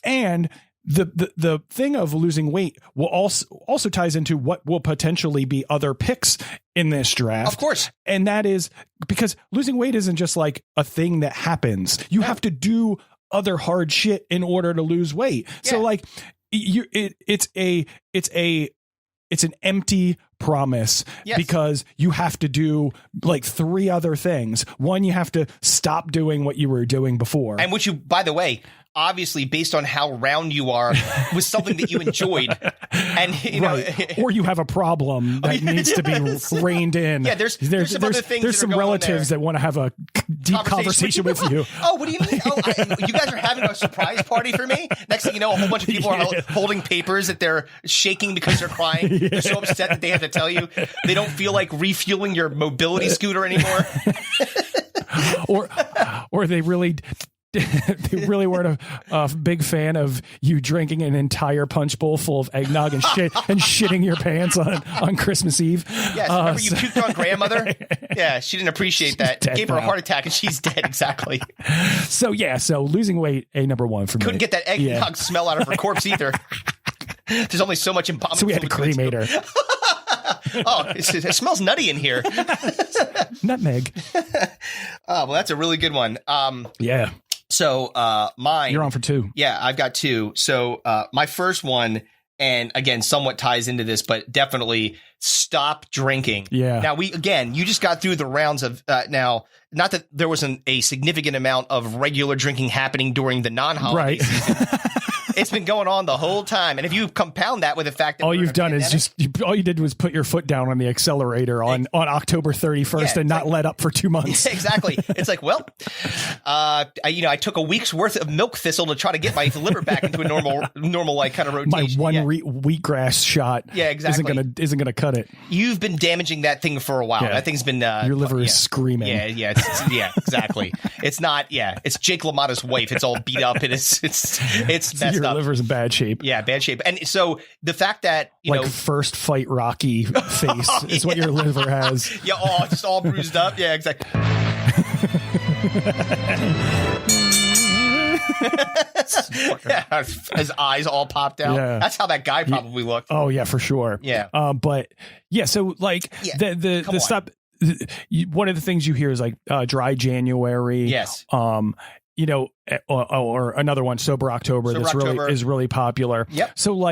And the thing of losing weight will also ties into what will potentially be other picks in this draft.
Of course.
And that is because losing weight isn't just like a thing that happens. You have to do other hard shit in order to lose weight. Yeah. So like it's an empty promise because you have to do like 3 other things. One, you have to stop doing what you were doing before.
And which you, by the way, obviously, based on how round you are, was something that you enjoyed. And, you know,
or you have a problem that needs to be reined in.
Yeah, there's some other things.
There's some relatives that want to have a deep conversation with you.
Oh, what do you mean? Oh, you guys are having a surprise party for me? Next thing you know, a whole bunch of people are holding papers that they're shaking because they're crying. They're so upset that they have to tell you they don't feel like refueling your mobility scooter anymore.
or they really weren't a big fan of you drinking an entire punch bowl full of eggnog and shitting your pants on Christmas Eve.
Yes, remember you puked on grandmother? Yeah, she didn't appreciate that. Gave her a heart attack and she's dead. Exactly.
So losing weight, number one for me.
Couldn't get that eggnog smell out of her corpse either. There's only so much embalming.
So we had to cremate her.
Oh, it smells nutty in here.
Nutmeg.
Oh, well, that's a really good one.
Yeah.
So mine.
You're on for two.
Yeah, I've got two. So my first one, and again, somewhat ties into this, but definitely stop drinking.
Yeah.
Now you just got through the rounds of now. Not that there wasn't a significant amount of regular drinking happening during the non-holiday season. It's been going on the whole time. And if you compound that with the fact that
all you've done is all you did was put your foot down on the accelerator on October 31st and not let up for 2 months.
Yeah, exactly. It's like, well, I took a week's worth of milk thistle to try to get my liver back into a normal like kind of rotation.
My wheatgrass shot isn't gonna cut it.
You've been damaging that thing for a while. Yeah. That thing's been
your liver is screaming.
Yeah, exactly. It's not. Yeah, it's Jake LaMotta's wife. It's all beat up. It's messed up.
Your liver's in bad shape.
Yeah, bad shape. And so the fact that
first fight Rocky face is what your liver has.
Yeah, just all bruised up. Yeah, exactly. Yeah, his eyes all popped out. Yeah. That's how that guy probably looked.
Oh yeah, for sure.
Yeah.
But yeah, so the stop. One of the things you hear is dry January.
Yes.
Or another one, Sober October. Really is really popular.
Yep.
So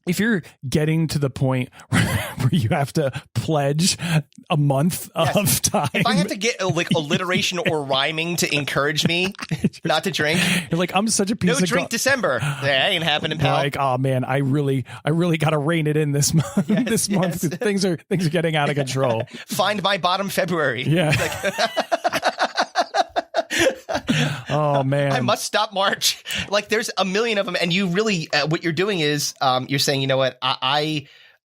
if you're getting to the point where you have to pledge a month of time,
if I have to get alliteration or rhyming to encourage me not to drink,
you're like, I'm such a piece of
no drink December. That ain't happening, pal.
Like, oh man, I really got to rein it in this month. This month, things are getting out of control.
Find my bottom February.
Yeah. Oh man,
I must stop March. There's a million of them, and you really what you're doing is you're saying, you know what,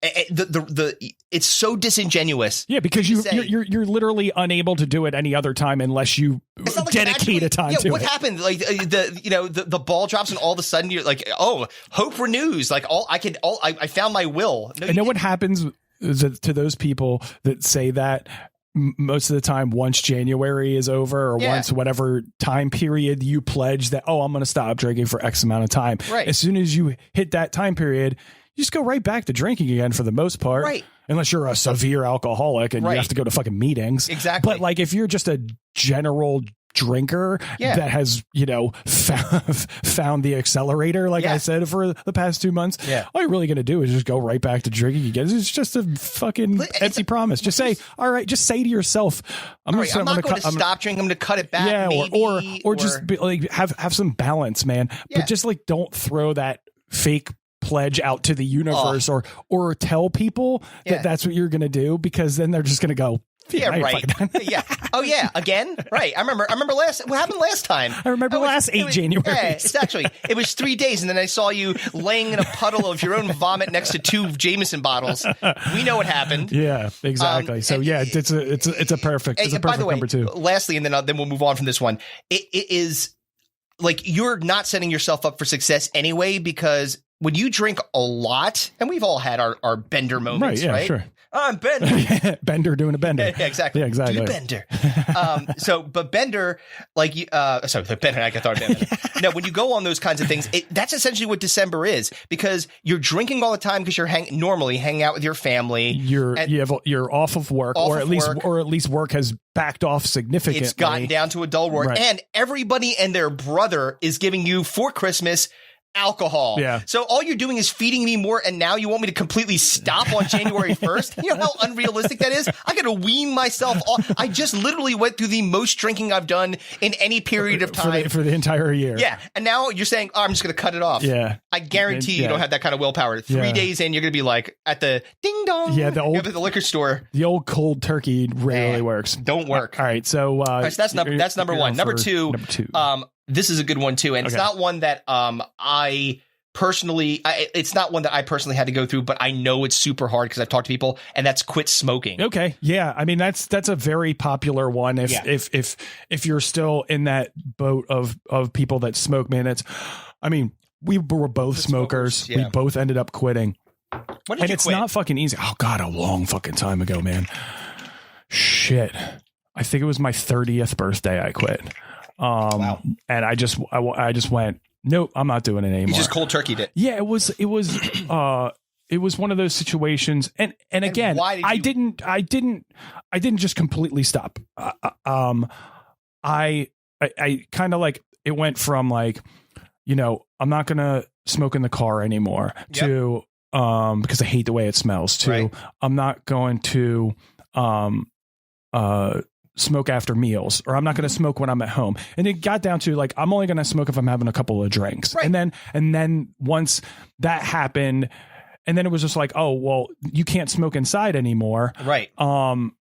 it's so disingenuous.
Yeah, because you're literally unable to do it any other time unless you dedicate a time to it.
What happened? The ball drops, and all of a sudden you're like, oh, hope renews. I found my will.
No, and then what happens to those people that say that? Most of the time, once January is over or once whatever time period you pledge that, I'm going to stop drinking for X amount of time.
Right.
As soon as you hit that time period, you just go right back to drinking again for the most part.
Right.
Unless you're a severe alcoholic and you have to go to fucking meetings.
Exactly.
But if you're just a general drinker that has found the accelerator I said for the past 2 months, all you're really going to do is just go right back to drinking again. It's just a fucking empty promise. Just say, all right, just say to yourself,
I'm not going to stop drinking. I'm going to cut it back.
Yeah, or just be, have some balance, man.
Yeah.
But just don't throw that fake pledge out to the universe or tell people that that's what you're going to do, because then they're just going to go,
yeah, right. Yeah. Oh, yeah. Again. Right. I remember what happened last time.
I remember last 8 January.
Yeah, it was 3 days. And then I saw you laying in a puddle of your own vomit next to 2 Jameson bottles. We know what happened.
Yeah, exactly. So it's a perfect
by the way,
number 2.
Lastly, and then we'll move on from this one. It is you're not setting yourself up for success anyway, because when you drink a lot, and we've all had our bender moments,
right?
Right?
Sure.
I'm Bender.
Bender doing a bender.
Yeah, exactly.
Yeah, exactly.
Do Bender. But Bender, Bender, I thought Bender. No, when you go on those kinds of things, that's essentially what December is, because you're drinking all the time because you're normally hanging out with your family.
You're off of work, or at least work has backed off significantly.
It's gotten down to a dull work, and everybody and their brother is giving you for Christmas alcohol.
Yeah.
So all you're doing is feeding me more, and now you want me to completely stop on January 1st? You know how unrealistic that is? I gotta wean myself off. I just literally went through the most drinking I've done in any period of time.
For the entire year.
Yeah. And now you're saying, I'm just gonna cut it off.
Yeah.
I guarantee you
Yeah.
don't have that kind of willpower. 3 days in, you're gonna be like at the ding dong.
Yeah, the old-
at the liquor store.
The old cold turkey rarely works.
Don't work.
All right, so
That's number one. Number two. This is a good one too, and it's not one that I personally. It's not one that I personally had to go through, but I know it's super hard because I've talked to people, and that's quit smoking.
Okay, yeah, I mean that's a very popular one. If you're still in that boat of people that smoke, man, we were both smokers.
Yeah.
We both ended up quitting,
When did
and
you
it's
quit?
not fucking easy. Oh god, a long fucking time ago, man. Shit, I think it was my 30th birthday. I quit.
Wow.
And I just went, nope, I'm not doing it anymore.
You just cold turkeyed it.
Yeah, it was one of those situations. And again,
why did
I
you-
didn't just completely stop. I kind of like, it went from like, I'm not going to smoke in the car anymore to, because I hate the way it smells, to
Right.
I'm not going to, smoke after meals, or I'm not going to smoke when I'm at home. And it got down to like, I'm only going to smoke if I'm having a couple of drinks.
Right.
And then once that happened, and then it was just like, oh, well, you can't smoke inside anymore.
Right.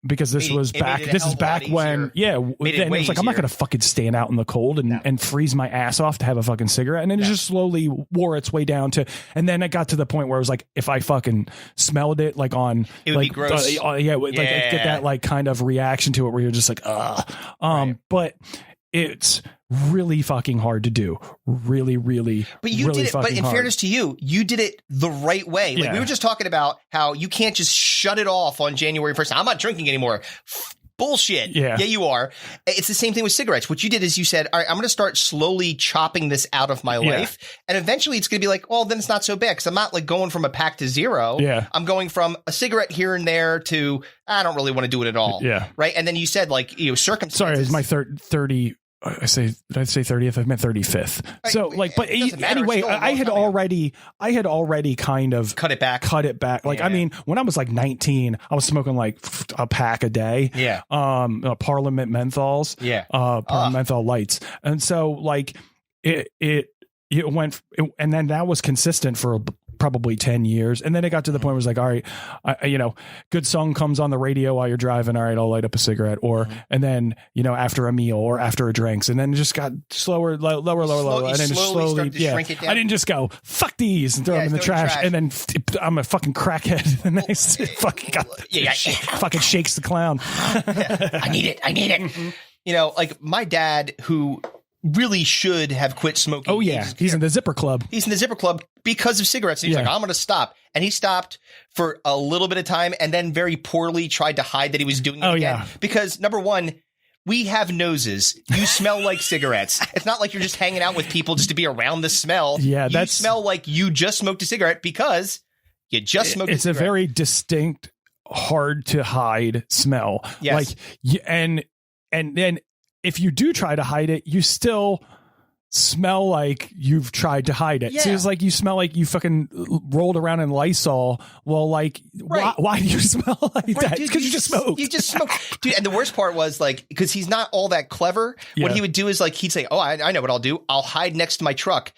Because this was
it
back,
made it a
this
hell
is
of a lot
back when,
easier. Made it
then it
way
was like, I'm not
easier.
going to fucking stand out in the cold and freeze my ass off to have a fucking cigarette. And then it just slowly wore its way down to, and then it got to the point where it was like, if I fucking smelled it, like on,
It would
like,
be gross.
like I get that like kind of reaction to it where you're just like,
Right.
but it's really fucking hard to do. Really, really,
But you
really
did it. But
fucking
in
hard.
fairness to you, you did it the right way. Like
Yeah.
we were just talking about how you can't just shut it off on January 1st. I'm not drinking anymore. Bullshit.
Yeah.
Yeah, you are. It's the same thing with cigarettes. What you did is you said, all right, I'm going to start slowly chopping this out of my life. And eventually it's going to be like, well, then it's not so bad. Cause I'm not like going from a pack to zero.
Yeah.
I'm going from a cigarette here and there to, I don't really want to do it at all.
Yeah.
Right. And then you said like, circumstances.
Sorry, it was my 30. Did I say 30th? I meant 35th. So like, but
it doesn't matter.
anyway,
It's still a
I
long
had
time
already kind of
cut it back.
Like,
Yeah.
I mean, when I was like 19, I was smoking like a pack a day.
Yeah.
Parliament menthols.
Yeah.
Parliament menthol lights. And so like it went, and then that was consistent for probably 10 years. And then it got to the point where it was like, all right, good song comes on the radio while you're driving. All right, I'll light up a cigarette. Or, and then, after a meal or after a drinks, and then it just got slower, lower. And then
slowly started to shrink it down.
I didn't just go, fuck these and throw them in the trash. And then I'm a fucking crackhead. And I fucking fucking shakes the clown.
I need it. Like my dad, who really should have quit smoking.
Oh yeah, he's in the Zipper Club.
He's in the Zipper Club because of cigarettes. And he's like, I'm going to stop. And he stopped for a little bit of time and then very poorly tried to hide that he was doing it again.
Yeah.
Because number one, we have noses. You smell like cigarettes. It's not like you're just hanging out with people just to be around the smell.
Yeah,
you smell like you just smoked a cigarette because you just smoked a cigarette.
It's a very distinct, hard to hide smell.
Yes.
Like, and then if you do try to hide it, you still smell like you've tried to hide it.
Yeah.
So it's like you smell like you fucking rolled around in Lysol. Well, like, why do you smell like that? Because you just smoked.
You just smoked. Dude, and the worst part was like, because he's not all that clever, what he would do is like, he'd say, oh, I know what I'll do. I'll hide next to my truck.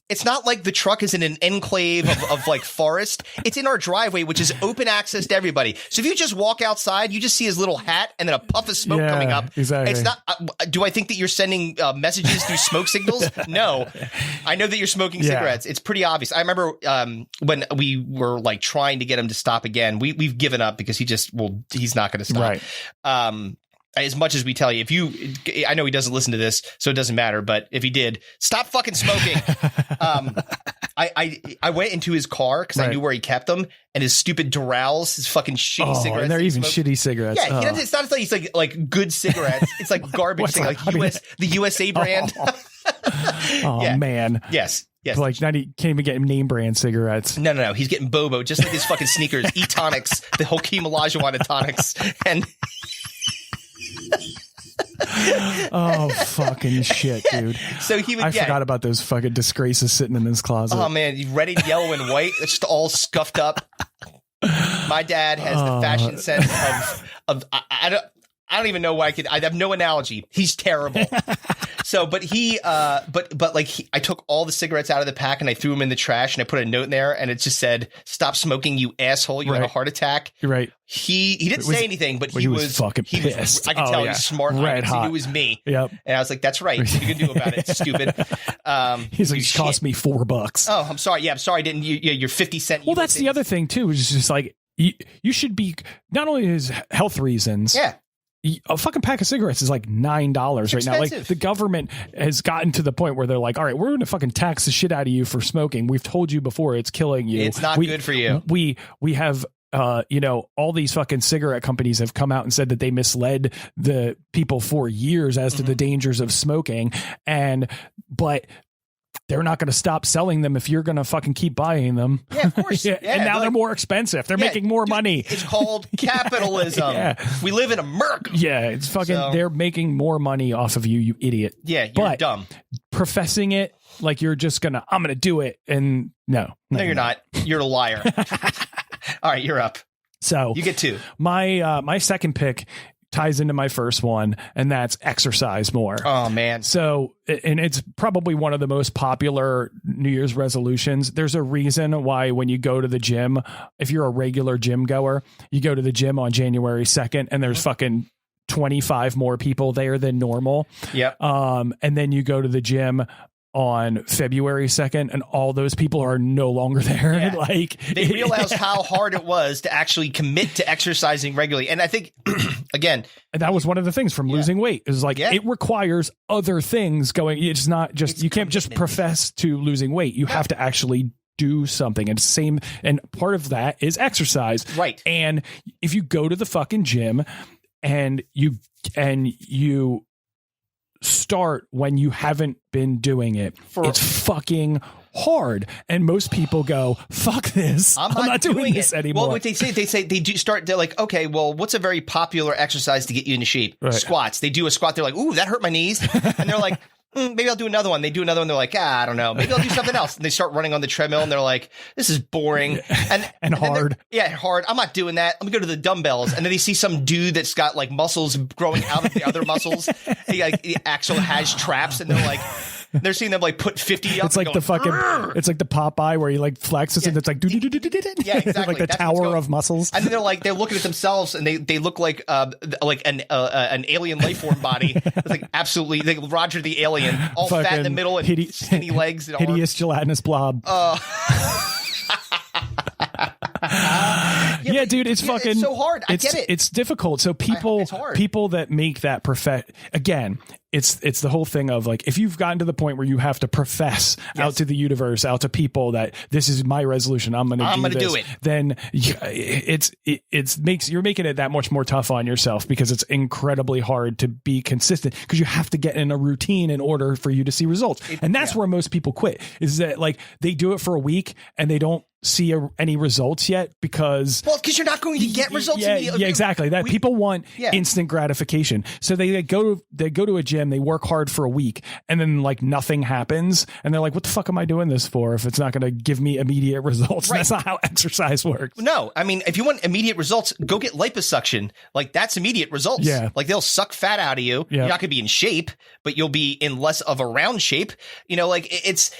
It's not like the truck is in an enclave of like forest. It's in our driveway, which is open access to everybody. So if you just walk outside, you just see his little hat and then a puff of smoke coming up.
Exactly.
It's not. Do I think that you're sending messages through smoke signals? No. I know that you're smoking cigarettes. It's pretty obvious. I remember when we were like trying to get him to stop again. We've given up because he's not going to stop.
Right.
As much as we tell you, I know he doesn't listen to this, so it doesn't matter. But if he did, stop fucking smoking. I went into his car because I knew where he kept them, and his stupid Durals, his fucking shitty cigarettes.
And they're even shitty cigarettes.
Yeah, he doesn't, it's not like he's like good cigarettes. It's like garbage thing, like the USA brand.
Man.
Yes.
Like now he can't even get name brand cigarettes.
No. He's getting Bobo, just like his fucking sneakers, E-tonics, the Hakeem Olajuwon tonics, and
Oh, fucking shit, dude.
So he would.
I forgot about those fucking disgraces sitting in his closet.
Oh man, red, yellow, and white. It's just all scuffed up. My dad has the fashion sense of I don't even know why I have no analogy. He's terrible. So, but I took all the cigarettes out of the pack and I threw them in the trash and I put a note in there and it just said, "Stop smoking, you asshole. You had a heart attack."
You're right.
He didn't say anything, but he was
fucking pissed.
I can tell he's smart.
Red hot.
He knew it was me.
Yep.
And I was like, "That's right. What are you gonna do about it, stupid?"
He's like, "It cost me $4."
Oh, I'm sorry. Yeah, I'm sorry. I didn't. You're 50 cent.
Well, that's the other thing too. Is just like you should be not only his health reasons.
Yeah.
A fucking pack of cigarettes is like $9 right now. Like the government has gotten to the point where they're like, all right, we're going to fucking tax the shit out of you for smoking. We've told you before it's killing you.
It's not good for you.
We have, all these fucking cigarette companies have come out and said that they misled the people for years as to the dangers of smoking. But they're not going to stop selling them if you're going to fucking keep buying them.
Yeah, of course. Yeah,
and now they're more expensive. They're making more money.
It's called capitalism. We live in America.
Yeah, it's fucking, they're making more money off of you, you idiot.
Yeah, you're dumb.
Professing it like you're just going to, I'm going to do it. And no,
you're not. You're a liar. All right, you're up.
So
you get 2.
My second pick ties into my first one, and that's exercise more.
Oh man.
So, and it's probably one of the most popular New Year's resolutions. There's a reason why when you go to the gym, if you're a regular gym goer, you go to the gym on January 2nd and there's fucking 25 more people there than normal.
Yep.
And then you go to the gym on February 2nd and all those people are no longer there.
Yeah.
Like
they realized how hard it was to actually commit to exercising regularly. And I think again,
and that was one of the things from losing weight is like, it requires other things going. It's not just, you can't just profess to losing weight. You have to actually do something. And same. And part of that is exercise.
Right.
And if you go to the fucking gym and you start when you haven't been doing it, it's fucking hard. And most people go, fuck this. I'm not doing this anymore.
Well, what they do start, they're like, okay, well, what's a very popular exercise to get you into shape?
Right.
Squats. They do a squat. They're like, ooh, that hurt my knees. And they're like, maybe I'll do another one. They do another one. They're like, I don't know. Maybe I'll do something else. And they start running on the treadmill and they're like, this is boring. And
hard.
Hard. I'm not doing that. Let me go to the dumbbells. And then they see some dude that's got like muscles growing out of the other muscles. He actually has traps and they're like, they're seeing them like put 50 up.
It's like it's like the Popeye where he like flexes and it's like,
yeah, exactly.
Like the tower of muscles.
And then they're looking at themselves and they look like an alien life form body. It's like absolutely like Roger the Alien, all fat in the middle and skinny legs and
hideous gelatinous blob. Yeah, dude, it's fucking
it's so hard. I get it.
It's difficult. So people that make that again, it's the whole thing of like, if you've gotten to the point where you have to profess out to the universe, out to people that this is my resolution, I'm going to do it, then you're making it that much more tough on yourself because it's incredibly hard to be consistent because you have to get in a routine in order for you to see results. And that's where most people quit, is that like they do it for a week and they don't see any results yet because
you're not going to get results.
Yeah, exactly. That people want instant gratification. So they go to a gym, they work hard for a week and then like nothing happens. And they're like, what the fuck am I doing this for if it's not going to give me immediate results? Right. That's not how exercise works.
No, I mean, if you want immediate results, go get liposuction. Like that's immediate results.
Yeah.
Like they'll suck fat out of you. Yeah. You're not going to be in shape, but you'll be in less of a round shape. You know, like it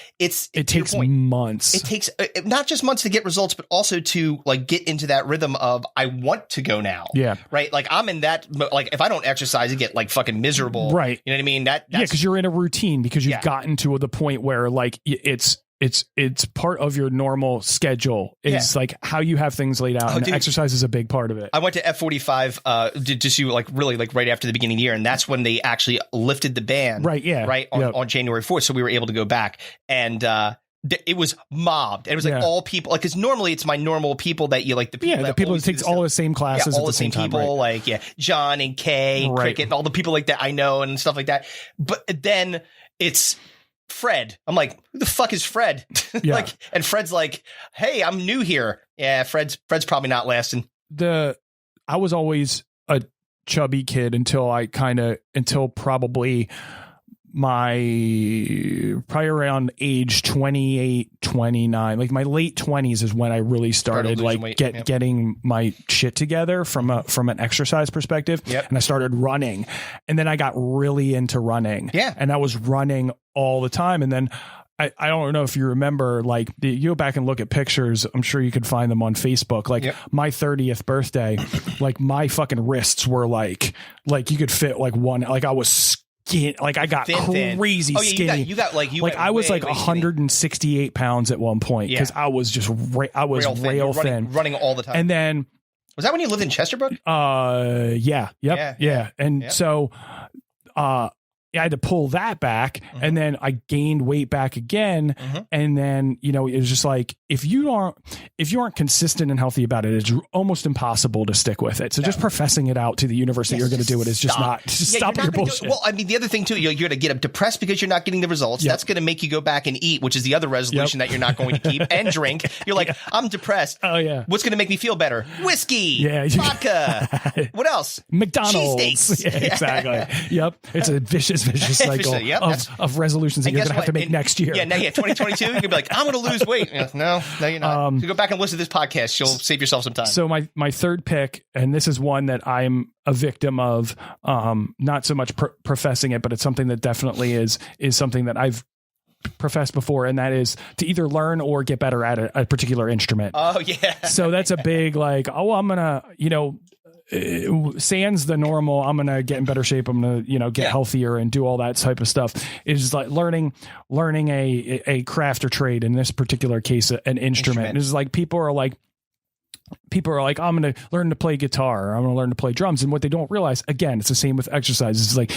takes months.
It takes not just months to get results, but also to like get into that rhythm of I want to go now.
Yeah.
Right. Like I'm in that, like if I don't exercise, I get like fucking miserable.
Right.
You know what I mean?
Because you're in a routine because you've gotten to the point where like it's part of your normal schedule. It's like how you have things laid out, and exercise is a big part of it.
I went to F45 to see like really like right after the beginning of the year, and that's when they actually lifted the ban.
Right. Yeah.
Right on January 4th, so we were able to go back and. It was mobbed. It was like all people, like, because normally it's my normal people that you like the people.
Yeah, the people that takes all the same classes,
all
at the same time.
People, like John and Kay, Cricket, and all the people like that I know and stuff like that. But then it's Fred. I'm like, who the fuck is Fred? Like, and Fred's like, hey, I'm new here. Yeah, Fred's probably not lasting.
I was always a chubby kid until probably probably around age 28, 29, like my late 20s is when I really started like getting my shit together from an exercise perspective.
Yep.
And I started running, and then I got really into running.
Yeah.
And I was running all the time. And then I don't know if you remember, like you go back and look at pictures. I'm sure you could find them on Facebook. Like my 30th birthday, like my fucking wrists were like you could fit like one, like I was like I got crazy skinny.
You got
I was like 168 pounds at one point because I was just rail thin,
running all the time.
And then
was that when you lived in Chesterbrook?
Yeah. And so I had to pull that back, and then I gained weight back again. And then, it was just like, if you aren't consistent and healthy about it, it's almost impossible to stick with it. So just professing it out to the universe that you're going to do it is just not, stop your bullshit.
Well, I mean, the other thing too, you're going to get depressed because you're not getting the results. That's going to make you go back and eat, which is the other resolution that you're not going to keep, and drink. You're like, I'm depressed.
Oh yeah.
What's going to make me feel better? Whiskey. Yeah. Vodka. What else?
McDonald's.
Cheesesteaks.
Yeah, exactly. Yep. It's a vicious cycle of resolutions that you're going to have to make next year.
Yeah, 2022, you can be like, I'm going to lose weight. No, you're not. So go back and listen to this podcast. You'll save yourself some time.
So my third pick, and this is one that I'm a victim of, not so much professing it, but it's something that definitely is something that I've professed before, and that is to either learn or get better at a particular instrument.
Oh, yeah.
So that's a big like, I'm going to, sans the normal, I'm gonna get in better shape, I'm gonna get healthier and do all that type of stuff, is like learning a craft or trade, in this particular case an instrument. It's like people are like, I'm going to learn to play guitar, or I'm going to learn to play drums. And what they don't realize, again, it's the same with exercise. It's like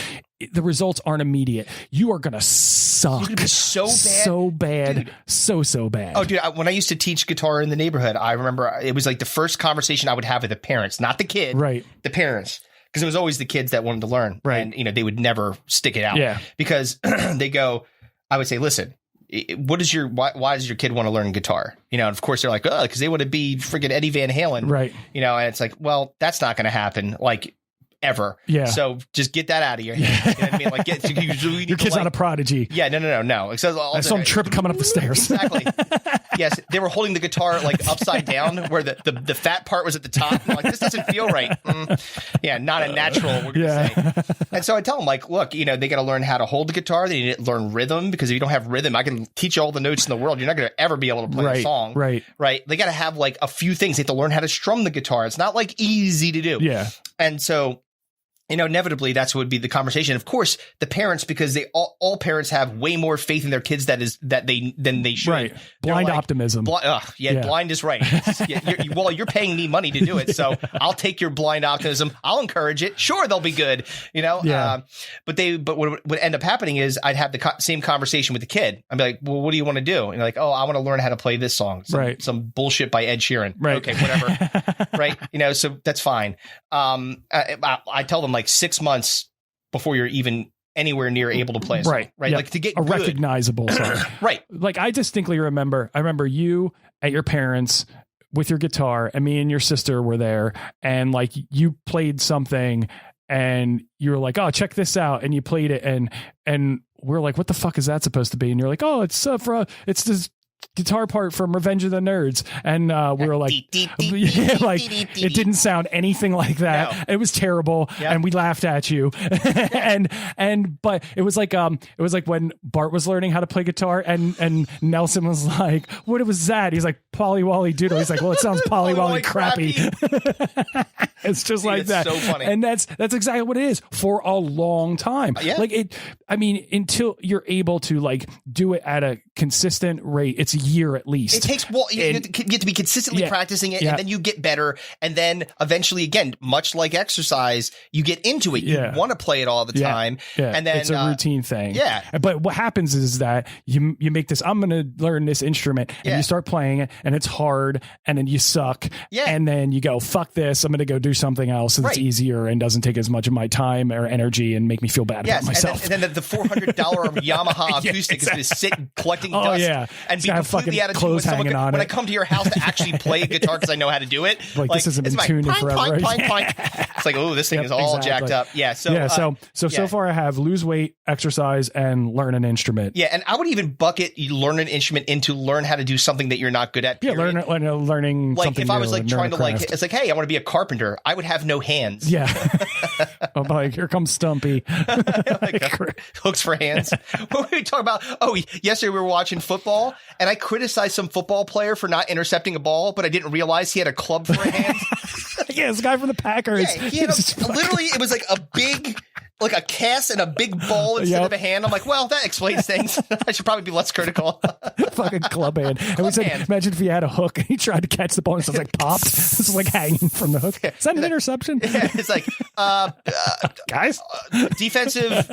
the results aren't immediate. You are going to suck.
You're gonna be
so bad. Dude. So bad.
Oh, dude, when I used to teach guitar in the neighborhood, I remember it was like the first conversation I would have with the parents, not the kid, right? The parents. Because it was always the kids that wanted to learn. Right. And, they would never stick it out. Yeah. Because I would say, listen, why does your kid want to learn guitar? And of course they're like, because they want to be freaking Eddie Van Halen. Right. And it's like, well, that's not going to happen. Like, ever. Yeah. So just get that out of your head. You know what I mean? Like,
your kid's not a prodigy.
Yeah. No.
I saw him trip coming up the stairs.
Exactly. Yes. They were holding the guitar like upside down, where the fat part was at the top. I'm like, this doesn't feel right. Yeah. Not a natural, we're going to say. And so I tell them, like, look, they got to learn how to hold the guitar. They need to learn rhythm, because if you don't have rhythm, I can teach you all the notes in the world. You're not going to ever be able to play a song. Right. They got to have like a few things. They have to learn how to strum the guitar. It's not like easy to do. Yeah. And so, inevitably, that's what would be the conversation. Of course, the parents, because all parents have way more faith in their kids than they should. Right.
Blind optimism.
Blind is right. You're paying me money to do it, so I'll take your blind optimism. I'll encourage it. Sure, they'll be good. But what would end up happening is I'd have the same conversation with the kid. I'd be like, well, what do you want to do? And like, oh, I want to learn how to play this song. Some bullshit by Ed Sheeran. Right. Okay, whatever. Right. So that's fine. I tell them, like, 6 months before you're even anywhere near able to play a song, right? Yep. Like, to get a
recognizable song. Right. Like, I distinctly remember you at your parents' with your guitar, and me and your sister were there, and like you played something and you were like, oh, check this out, and you played it, and we're like, what the fuck is that supposed to be? And you're like, oh, it's this guitar part from Revenge of the Nerds, and we were like, it didn't sound anything like that. No. It was terrible, and we laughed at you. but it was like when Bart was learning how to play guitar, and Nelson was like, what was that? He's like, Polly Wally Doodle. He's like, well, it sounds Polly Wally crappy. It's just like that. So funny. And that's exactly what it is for a long time. Until you're able to like do it at a consistent rate, it's a year at least.
It takes, you get to be consistently practicing it, and then you get better, and then eventually, again, much like exercise, you get into it. You want to play it all the time, and then
it's a routine thing. Yeah. But what happens is that you make this, I'm going to learn this instrument, and you start playing it, and it's hard, and then you suck, and then you go, fuck this, I'm going to go do something else that's easier and doesn't take as much of my time or energy and make me feel bad about myself.
And then the $400 Yamaha acoustic is going to sit collecting dust and be
have
completely
fucking
out of tune
clothes
when
hanging on
when
it.
I come to your house to actually play a guitar because I know how to do it.
Like, this hasn't
it's
been tuned in forever.
It's like, oh, this thing is all jacked up. Yeah. So
so far I have lose weight, exercise, and learn an instrument.
yeah, and I would even bucket you learn an instrument into learn how to do something that you're not good at.
Yeah,
period.
learning
Like
something
if I was
new,
like
learn
trying
a
to like,
craft.
it's like, hey, I want to be a carpenter. I would have no hands.
Yeah. I'm like, here comes Stumpy.
Hooks for hands. What were we talking about? Oh, yesterday we were watching football, and I criticized some football player for not intercepting a ball, but I didn't realize he had a club for a hand.
Yeah, this guy from the Packers.
Yeah, he had literally, it was like a big, like a cast and a big ball instead of a hand. I'm like, well, that explains things. I should probably be less critical.
Fucking club hand. And we said,
hand.
imagine if he had a hook and he tried to catch the ball and it's like popped. It's like hanging from the hook. Is that an interception?
Yeah, it's like,
Guys?
defensive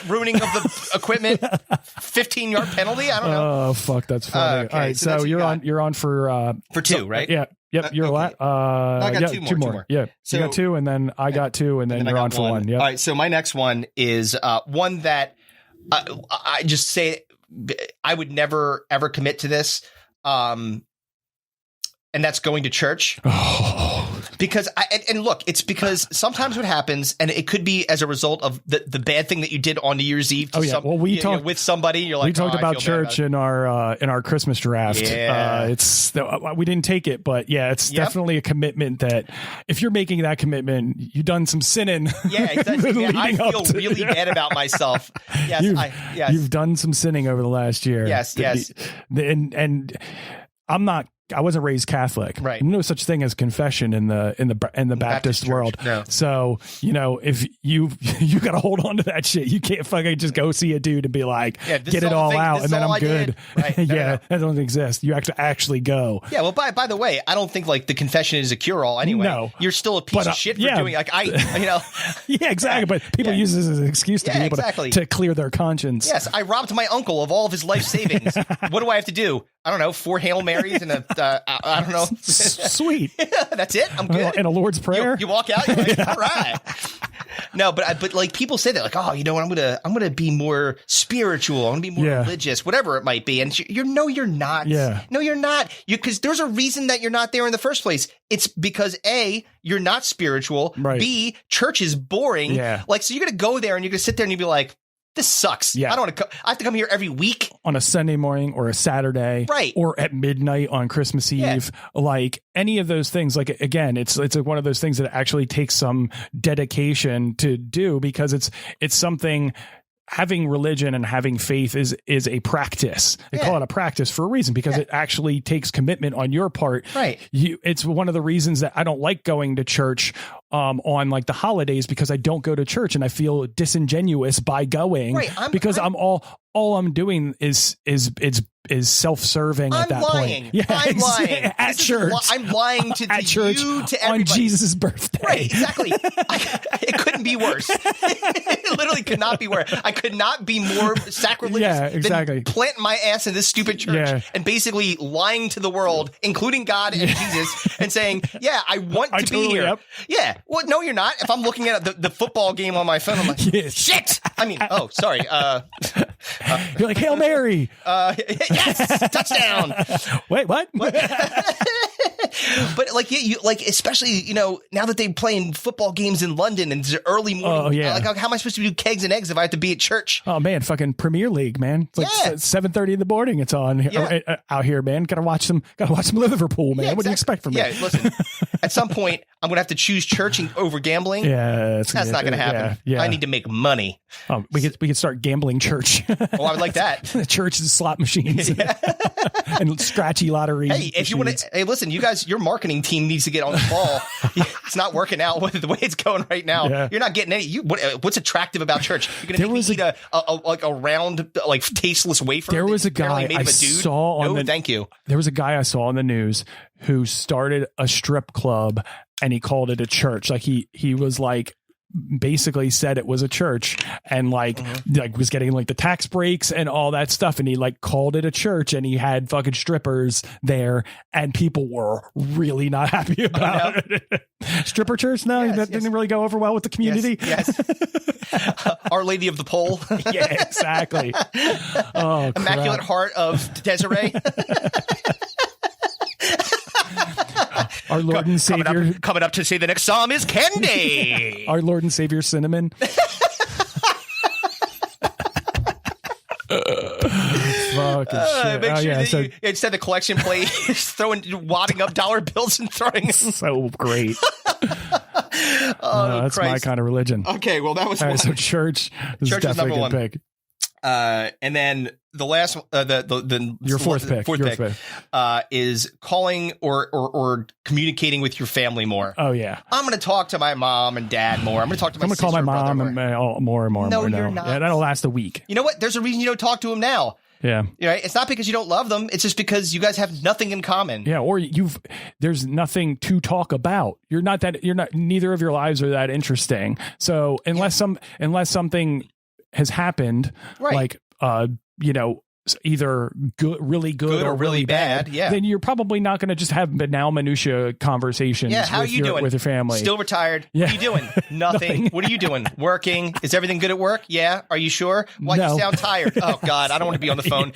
ruining of the equipment, 15-yard penalty. I don't know.
Oh, fuck. That's funny.
Okay,
All right.
so that's
So
what you
you're on for
two, right?
Yeah. Yep. You're
okay.
I
got two more.
Yeah.
So-
you got two, and then I got two, and then
And then
you're
I
on
got
for one. Yep.
All right, so my next one is one that I just say I would never ever commit to this, and that's going to church. Because and look, it's because sometimes what happens, and it could be as a result of the bad thing that you did on New Year's Eve. To
Well, we talked
with somebody. You're like,
we talked
I
about
feel bad
church
about it.
in our Christmas draft.
Yeah.
We didn't take it, but yeah, it's definitely a commitment that if you're making that commitment, you've done some sinning.
Yeah, exactly. Man, I
leading up
feel
to-
really bad about myself. Yes,
You've done some sinning over the last year.
Yes.
And I wasn't raised Catholic.
Right.
No such thing as confession in the Baptist
church,
world.
no.
So, if you got to hold on to that shit. You can't fucking just go see a dude and be like,
Yeah, this
get
is
it all
the thing-
out
this
and
is
then
all
I'm
I did.
good.
Right. No,
Yeah,
no.
that doesn't exist. You have to actually go.
Yeah, well, by the way, I don't think like the confession is a cure-all anyway.
No.
You're still a piece
But,
of shit for
yeah.
doing like
Yeah, exactly. But people use this as an excuse to
Yeah,
be able
exactly.
to clear their conscience.
Yes, I robbed my uncle of all of his life savings. What do I have to do? I don't know, 4 Hail Marys and I don't know.
Sweet.
That's it. I'm good.
And a Lord's Prayer.
You walk out. You're like, all right. No, but like people say that like, oh, I'm gonna be more spiritual. I'm gonna be more religious, whatever it might be. And you're not.
Yeah.
No, you're not. Because there's a reason that you're not there in the first place. It's because A, you're not spiritual.
Right.
B, church is boring.
Yeah.
Like, so you're gonna go there and you're gonna sit there and you'll be like, this sucks.
Yeah.
I don't want to. I have to come here every week.
On a Sunday morning or a Saturday,
Right.
or at midnight on Christmas Eve, like any of those things. Like, again, it's one of those things that actually takes some dedication to do, because it's something. Having religion and having faith is a practice. They call it a practice for a reason, because it actually takes commitment on your part.
Right.
It's one of the reasons that I don't like going to church on like the holidays, because I don't go to church and I feel disingenuous by going.
Right.
Because all I'm doing is self-serving at that
lying.
point. Yeah,
I'm lying.
At church.
I'm lying to
at church
you, to
on
everybody.
Jesus' birthday.
Right, exactly. It couldn't be worse. It literally could not be worse. I could not be more sacrilegious
Yeah, exactly.
than planting my ass in this stupid church and basically lying to the world, including God and Jesus, and saying, yeah, I want to be here.
Yep.
Yeah. Well, no, you're not. If I'm looking at the football game on my phone, I'm like, shit. I mean, oh, sorry.
You're like, Hail Mary.
Yes, touchdown.
Wait, what?
But like, you like, especially, now that they're playing football games in London and it's early morning.
Oh, yeah.
Like, how am I supposed to do kegs and eggs if I have to be at church?
Oh man, fucking Premier League, man. It's like 7:30 in the morning. It's on out here, man. Gotta watch some Liverpool, man.
Yeah,
what do you expect from me?
Yeah, listen. At some point, I'm gonna have to choose church over gambling.
Yeah,
that's not gonna happen.
Yeah.
I need to make money.
We could start gambling church.
Oh, I would like that.
The church is slot machines and scratchy lottery.
Hey, if you want to, hey, listen, you guys, your marketing team needs to get on the ball. It's not working out with the way it's going right now.
Yeah.
You're not getting any. What's attractive about church? You're gonna make me eat a round, like, tasteless wafer.
There was a guy
made of a dude?
saw on the.
Thank you.
There was a guy I saw on the news who started a strip club and he called it a church. Like he was like basically said it was a church and like was getting like the tax breaks and all that stuff, and he like called it a church, and he had fucking strippers there, and people were really not happy about it. Stripper church? No, that didn't really go over well with the community.
Yes. Our Lady of the Pole.
Yeah, exactly. Oh,
Immaculate Heart of Desiree.
Our Lord and Savior.
Coming up to say the next psalm is Candy.
Our Lord and Savior Cinnamon. Fucking shit.
Make sure
so
that instead of collection plate, wadding up dollar bills and throwing them.
So great.
Oh,
that's
Christ.
my kind of religion.
Okay, well, that was
All
one.
right, so church is
Church is
definitely a
number
good pick.
And then the last,
Your fourth pick.
is calling or communicating with your family more.
Oh yeah,
I'm going to talk to my mom and dad more. I'm going to talk to my
I'm gonna call my
sister and
mom
brother
and
more.
more and more.
No,
more
you're
now.
not.
Yeah, that'll last a week.
You know what? There's a reason you don't talk to them now.
Yeah.
Right? It's not because you don't love them. It's just because you guys have nothing in common.
Yeah, or there's nothing to talk about. Neither of your lives are that interesting. So unless something has happened,
Right.
like either really good or really bad, then you're probably not going to just have banal minutia conversations.
Yeah, how are you doing
with your family?
Still retired?
Yeah.
What are you doing? Nothing. What are you doing? Working? Is everything good at work? Yeah. Are you sure? Why
No.
you sound tired? Oh God, I don't want to be on the phone.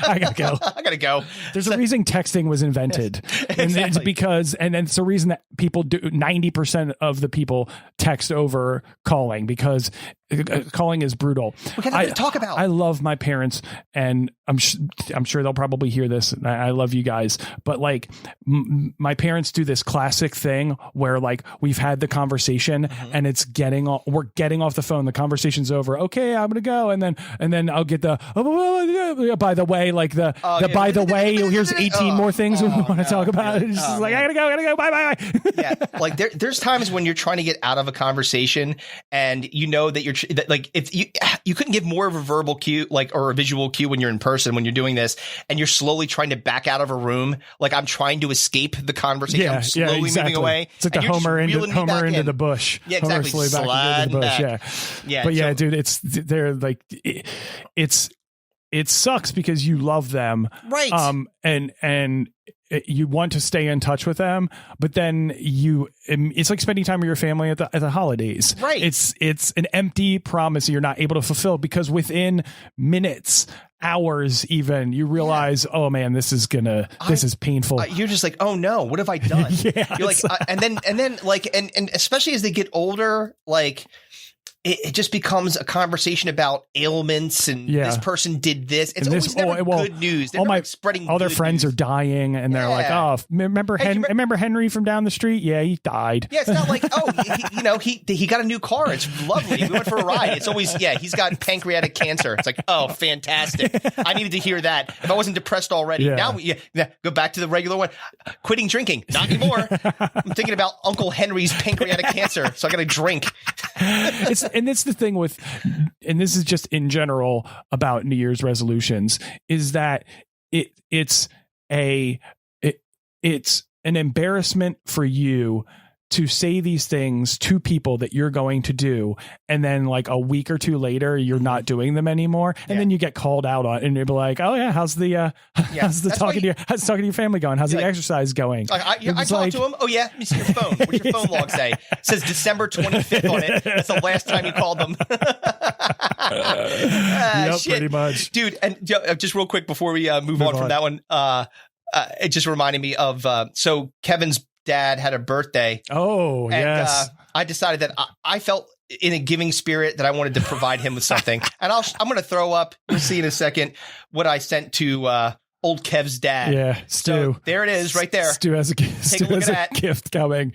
I gotta go.
I gotta go.
There's a reason texting was invented. And it's because, and it's the reason that people do 90% of the people text over calling, because calling is brutal.
We got nothing to talk about.
I love my parents, and I'm sure they'll probably hear this. I love you guys, but like my parents do this classic thing where like we've had the conversation and it's we're getting off the phone. The conversation's over. Okay, I'm gonna go, and then I'll get the by the way, like by the way, here's 18 more things we want to talk about. It's just like I gotta go. Bye.
Yeah, like there's times when you're trying to get out of a conversation and you know that if you couldn't give more of a verbal cue, like, or a visual cue when you're in person, when you're doing this and you're slowly trying to back out of a room, like I'm trying to escape the conversation. I'm slowly moving away.
It's like the Homer into the bush.
Yeah, exactly.
Homer slowly back into the bush. Yeah. But yeah, dude, they're like, it sucks because you love them.
Right.
And you want to stay in touch with them, but then it's like spending time with your family at the holidays.
Right.
It's an empty promise you're not able to fulfill, because within minutes, hours even, you realize, oh man, this is painful.
You're just like, oh no, what have I done?
Yeah,
you're like, and then like, and especially as they get older, like it just becomes a conversation about ailments and this person did this. It's always never good news. They're spreading
all their
good
friends
news.
are dying, and they're like, oh, remember Henry from down the street? Yeah, he died.
Yeah, it's not like, oh, he got a new car. It's lovely. We went for a ride. It's always, he's got pancreatic cancer. It's like, oh, fantastic. I needed to hear that. If I wasn't depressed already. Now go back to the regular one. Quitting drinking. Not anymore. I'm thinking about Uncle Henry's pancreatic cancer, so I got to drink.
And it's the thing with, and this is just in general about New Year's resolutions, is that it's an embarrassment for you to say these things to people that you're going to do, and then like a week or two later you're not doing them anymore, and then you get called out on, and you'll be like, oh yeah, how's talking to your family going? How's the exercise going?
I talked to him. Oh yeah, let me see your phone. What's your phone log say? It says December 25th on it. That's the last time you called them. Shit.
Pretty much,
dude. And just real quick before we move on from that one, it just reminded me of so Kevin's dad had a birthday.
Oh, and, yes.
I decided that I felt in a giving spirit that I wanted to provide him with something. And I'm going to throw up, you'll see in a second, what I sent to old Kev's dad.
Yeah, Stu.
So there it is right there.
Stu has a gift coming.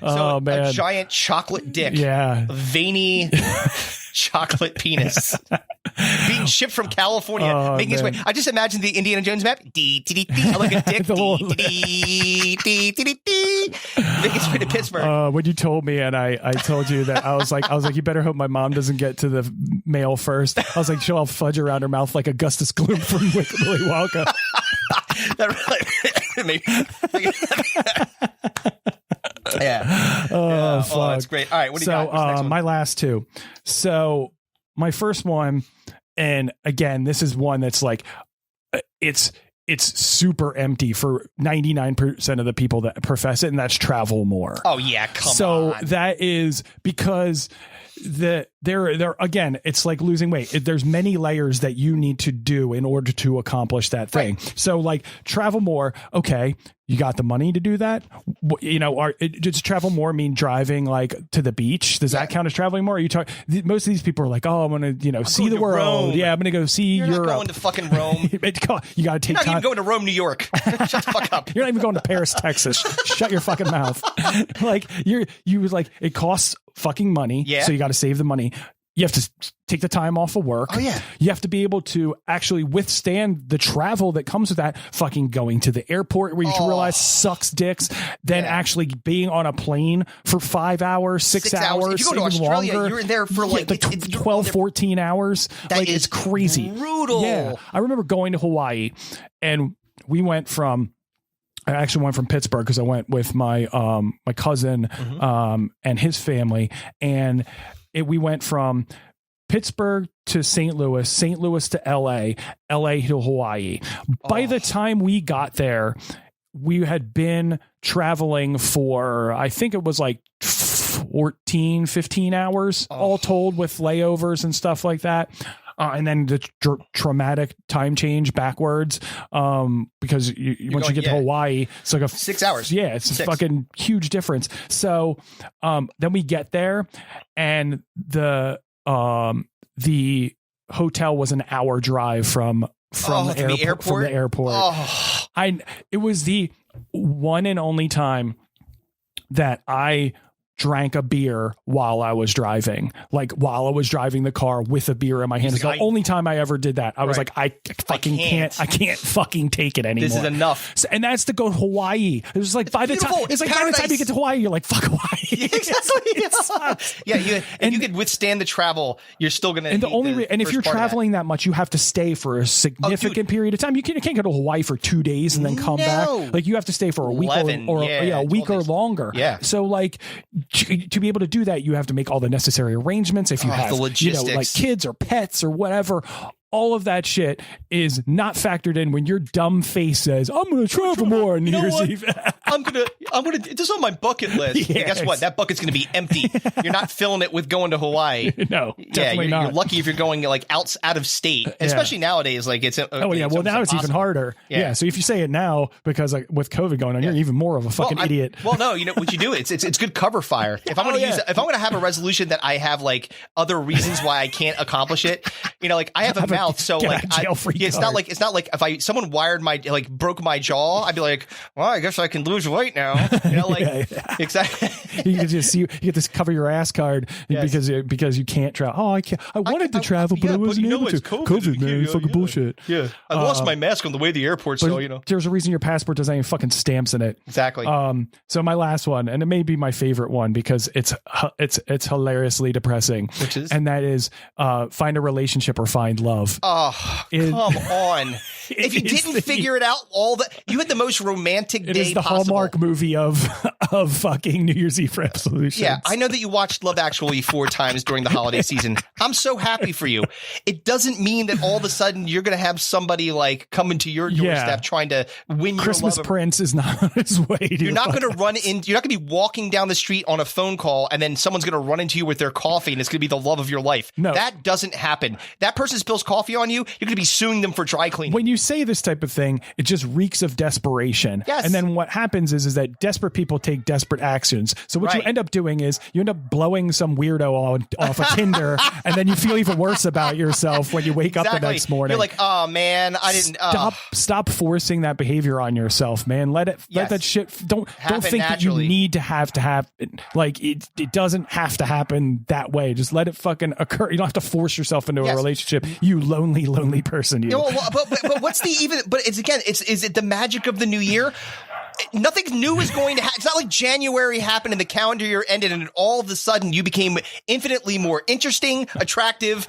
Oh, man.
A giant chocolate dick.
Yeah.
A veiny chocolate penis. Being shipped from California, making its way. I just imagine the Indiana Jones map. I like a dick. Making its way to Pittsburgh.
When you told me, and I told you that, I was like, you better hope my mom doesn't get to the mail first. I was like, she'll have fudge around her mouth like Augustus Gloop from Willy Wonka.
That really made
Oh, fuck.
That's great. All right, what do you got? What's the next one?
My last two. So my first one, and again, this is one that's like, it's super empty for 99% of the people that profess it, and that's travel more.
Oh yeah, come on.
So that is because there again, it's like losing weight. There's many layers that you need to do in order to accomplish that thing. Right. So like travel more. Okay. You got the money to do that? Does travel more mean driving like to the beach? Does that count as traveling more? Are you talking? Most of these people are like, oh, I'm going to, see the world.
Rome.
Yeah, I'm going to go see
You're
Europe.
Not going to fucking Rome.
You got to take
You're not
time.
even going to Rome, New York. Shut the fuck up.
You're not even going to Paris, Texas. Shut your fucking mouth. It costs fucking money.
Yeah.
So you got to save the money. You have to take the time off of work.
Oh, yeah.
You have to be able to actually withstand the travel that comes with that. Fucking going to the airport where you realize sucks dicks. Then actually being on a plane for 5 hours, 6 hours.
If you go to Australia,
longer,
you're in there for like
12, 14 hours.
That
is crazy.
Brutal.
Yeah. I remember going to Hawaii, and I actually went from Pittsburgh because I went with my my cousin and his family, and we went from Pittsburgh to St. Louis to LA to Hawaii. By the time we got there, we had been traveling for, I think it was like 14, 15 hours all told, with layovers and stuff like that. And then the traumatic time change backwards, because once you get to Hawaii, it's like
6 hours.
Yeah, it's a fucking huge difference. So then we get there, and the hotel was an hour drive from the airport.
Oh.
It was the one and only time that I drank a beer while I was driving, the car with a beer in my hand. It's the only time I ever did that. I was like, I can't fucking take it anymore.
This is enough.
So, and that's to go to Hawaii. It was like by the time you get to Hawaii, you're like, fuck Hawaii.
Yeah, exactly. You could withstand the travel. You're still gonna.
And if you're traveling that much, you have to stay for a significant period of time. You can't go to Hawaii for 2 days and then come back. Like you have to stay for a week or a week or longer.
Yeah.
So like, to be able to do that, you have to make all the necessary arrangements. If you have,
the logistics,
like kids or pets or whatever, all of that shit is not factored in when your dumb face says, I'm going to travel more on New Year's Eve.
I'm going to, this is on my bucket list.
Yes.
Guess what? That bucket's going to be empty. You're not filling it with going to Hawaii.
No, definitely not.
You're lucky if you're going like out of state, especially nowadays. Like it's,
well, now it's even harder. Yeah. So if you say it now, because like with COVID going on, you're even more of a fucking idiot.
No, you know what you do? It's good cover fire. If I'm going to if I'm going to have a resolution that I have like other reasons why I can't accomplish it, like I have a mouth. So like, it's not like if someone wired broke my jaw, I'd be like, well, I guess I can lose weight now. Exactly.
You get this cover your ass card because you can't travel. Oh, I can't. I wanted to travel, but I wasn't able to. COVID, man, it's fucking bullshit.
Yeah, I lost my mask on the way to the airport, so
there's a reason your passport doesn't have any fucking stamps in it.
Exactly.
So my last one, and it may be my favorite one because it's hilariously depressing, and that is find a relationship or find love.
Oh, come on. If you didn't figure it out, you had the most romantic day possible.
It is the Hallmark movie of fucking New Year's Eve resolutions.
Yeah, I know that you watched Love Actually 4 times during the holiday season. I'm so happy for you. It doesn't mean that all of a sudden you're going to have somebody like coming to your doorstep trying to win
Christmas
your love.
Prince is not on his way.
You're not going to you're not going to be walking down the street on a phone call and then someone's going to run into you with their coffee and it's going to be the love of your life. No. That doesn't happen. That person spills coffee on you, you're going to be suing them for dry cleaning.
When you say this type of thing, it just reeks of desperation.
Yes.
And then what happens is that desperate people take desperate actions. So what you end up doing is you end up blowing some weirdo off of Tinder, and then you feel even worse about yourself when you wake up the next morning.
You're like, oh man, I didn't
stop forcing that behavior on yourself, man. Let that shit don't think naturally. That you need to have like it doesn't have to happen that way. Just let it fucking occur. You don't have to force yourself into a relationship. You lonely person.
But what's the even? But it's again, is it the magic of the new year? nothing new is going to happen. It's not like January happened and the calendar year ended and all of a sudden you became infinitely more interesting, attractive,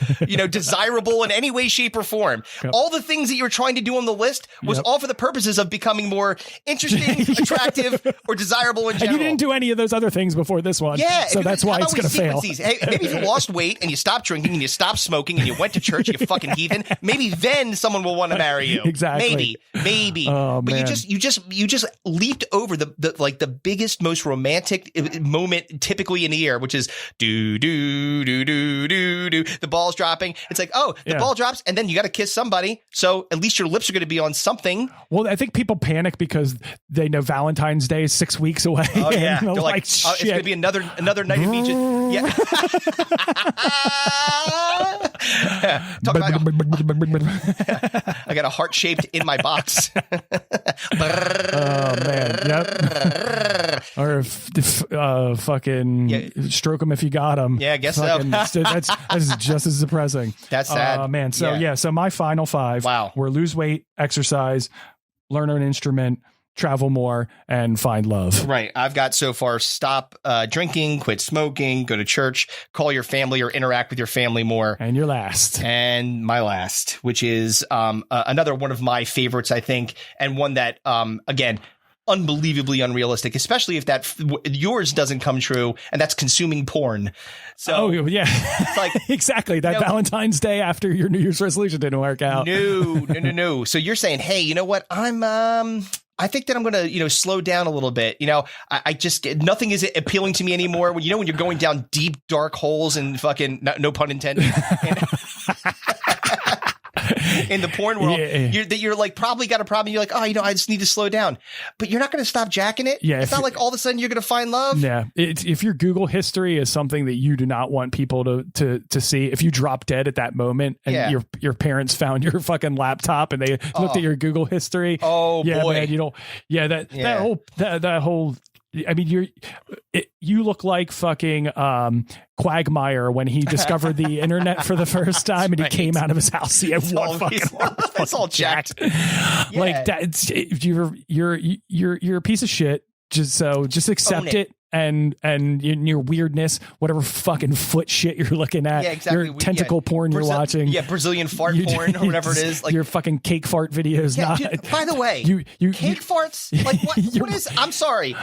desirable in any way, shape, or form.
Yep.
All the things that you were trying to do on the list was all for the purposes of becoming more interesting, attractive, or desirable in general.
And you didn't do any of those other things before this one.
Yeah.
So that's why it's going to fail.
Hey, maybe if you lost weight and you stopped drinking and you stopped smoking and you went to church, you fucking heathen, maybe then someone will want to marry you.
Exactly.
Maybe.
Oh,
but
man.
you just leaped over the biggest, most romantic moment typically in the year, which is do do do do do do. The ball's dropping. It's like, oh, the ball drops, and then you got to kiss somebody. So at least your lips are going to be on something.
Well, I think people panic because they know Valentine's Day is 6 weeks away.
Oh yeah,
they're
like
shit.
it's going to be another night of beaches. Yeah. Talk about I got a heart shaped in my box.
Oh man, yep. Or fucking stroke them if you got them.
Yeah, I guess
fucking,
so.
that's just as depressing.
That's sad.
Oh man, so so my final 5 were lose weight, exercise, learn an instrument, travel more, and find love.
Right. I've got so far stop drinking, quit smoking, go to church, call your family or interact with your family more.
And your last.
And my last, which is another one of my favorites, I think, and one that, again, unbelievably unrealistic, especially if yours doesn't come true, and that's consuming porn. So it's like
exactly that Valentine's Day after your New Year's resolution didn't work out.
No. So you're saying, hey, you know what? I think that I'm going to, slow down a little bit. I just nothing is appealing to me anymore. When you're going down deep, dark holes and fucking no pun intended. In the porn world, you're like probably got a problem. You're like, oh, I just need to slow down, but you're not going to stop jacking it. Yeah, it's not like all of a sudden you're going to find love.
Yeah, if your Google history is something that you do not want people to see, if you drop dead at that moment and your parents found your fucking laptop and they looked at your Google history, boy, man, you don't. Yeah, that whole. I mean, you look like fucking Quagmire when he discovered the internet for the first time and he came out of his house. He had one fucking arm.
It's all jacked.
Like that. You're a piece of shit. Just accept it. And your weirdness, whatever fucking foot shit you're looking at, your tentacle porn you're watching,
Brazilian fart porn or whatever it is, like
your fucking cake fart videos.
Dude, by the way, cake farts, like what is? I'm sorry,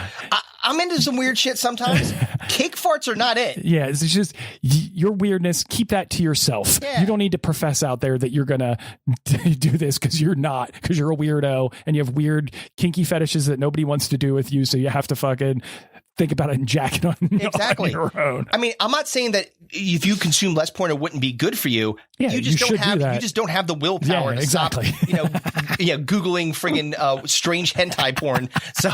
I'm into some weird shit sometimes. Cake farts are not it.
Yeah, it's just your weirdness. Keep that to yourself. Yeah. You don't need to profess out there that you're gonna do this because you're not, because you're a weirdo and you have weird kinky fetishes that nobody wants to do with you. So you have to fucking think about it and jack it on, on your own.
I mean, I'm not saying that if you consume less porn, it wouldn't be good for you. Yeah, you just don't have you just don't have the willpower to stop. Googling friggin' strange hentai porn. So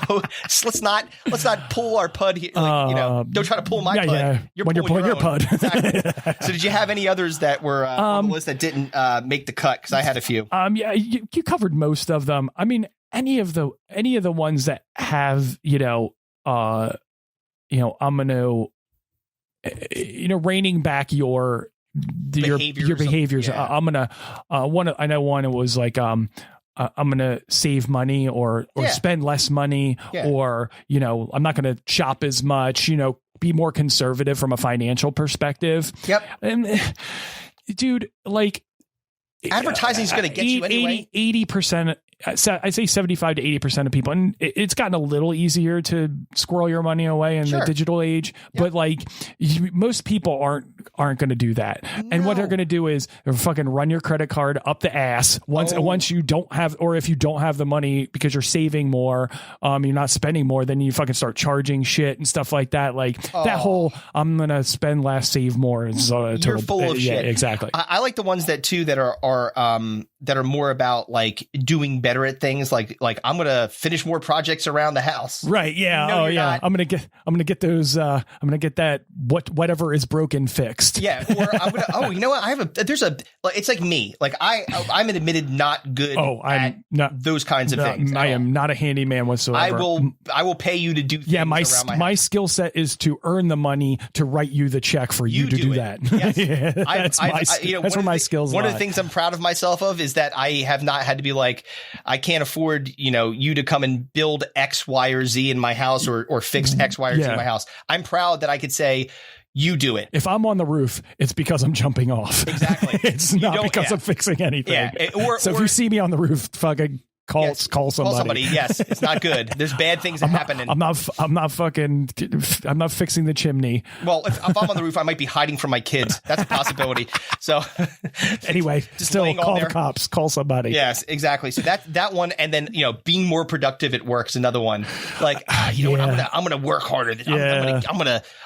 let's not pull our pud here. Don't try to pull my pud.
Yeah. You're pulling your pud.
Exactly. So did you have any others that were on the list that didn't make the cut? Because I had a few.
You covered most of them. I mean, any of the ones that have I'm going to, reining back your behaviors.
Yeah.
I'm going to, I know one, it was like, I'm going to save money or spend less money or, I'm not going to shop as much, be more conservative from a financial perspective.
Yep.
And dude, like
advertising is going to get you anyway.
80%. I say 75 to 80% of people, and it's gotten a little easier to squirrel your money away in the digital age. Yep. But like most people aren't going to do that. No. And what they're going to do is fucking run your credit card up the ass once you don't have, or if you don't have the money because you're saving more, you're not spending more, then you fucking start charging shit and stuff like that. Like that whole I'm going to spend less, save more is
you're full of shit.
Exactly.
I like the ones that are more about like doing better at things, like I'm gonna finish more projects around the house.
Right. Yeah.
No,
I'm gonna get those. I'm gonna get that whatever is broken fixed. fixed.
Yeah, or I'm gonna. Oh, you know what? It's like me. Like I'm an admitted not good.
I'm
at
not
those kinds of things.
I am not a handyman whatsoever.
I will pay you to do. Things
Yeah,
around
my skill set is to earn the money to write you the check for you to do that.
Yes.
Yeah, that's where my skills.
One
lie.
of the things I'm proud of myself of is that I have not had to be like, I can't afford you to come and build X, Y, or Z in my house or fix X, Y, or Z in my house. I'm proud that I could say, you do it.
If I'm on the roof, it's because I'm jumping off.
Exactly.
It's not because I'm fixing anything.
Yeah.
So if you see me on the roof, fucking call somebody.
Call somebody. Yes, it's not good. There's bad things that happen.
I'm not fixing the chimney.
Well, if I'm on the roof, I might be hiding from my kids. That's a possibility. So
anyway, still call the cops. Call somebody.
Yes, exactly. So that one, and then being more productive at work is another one. Like you know what, I'm gonna work harder.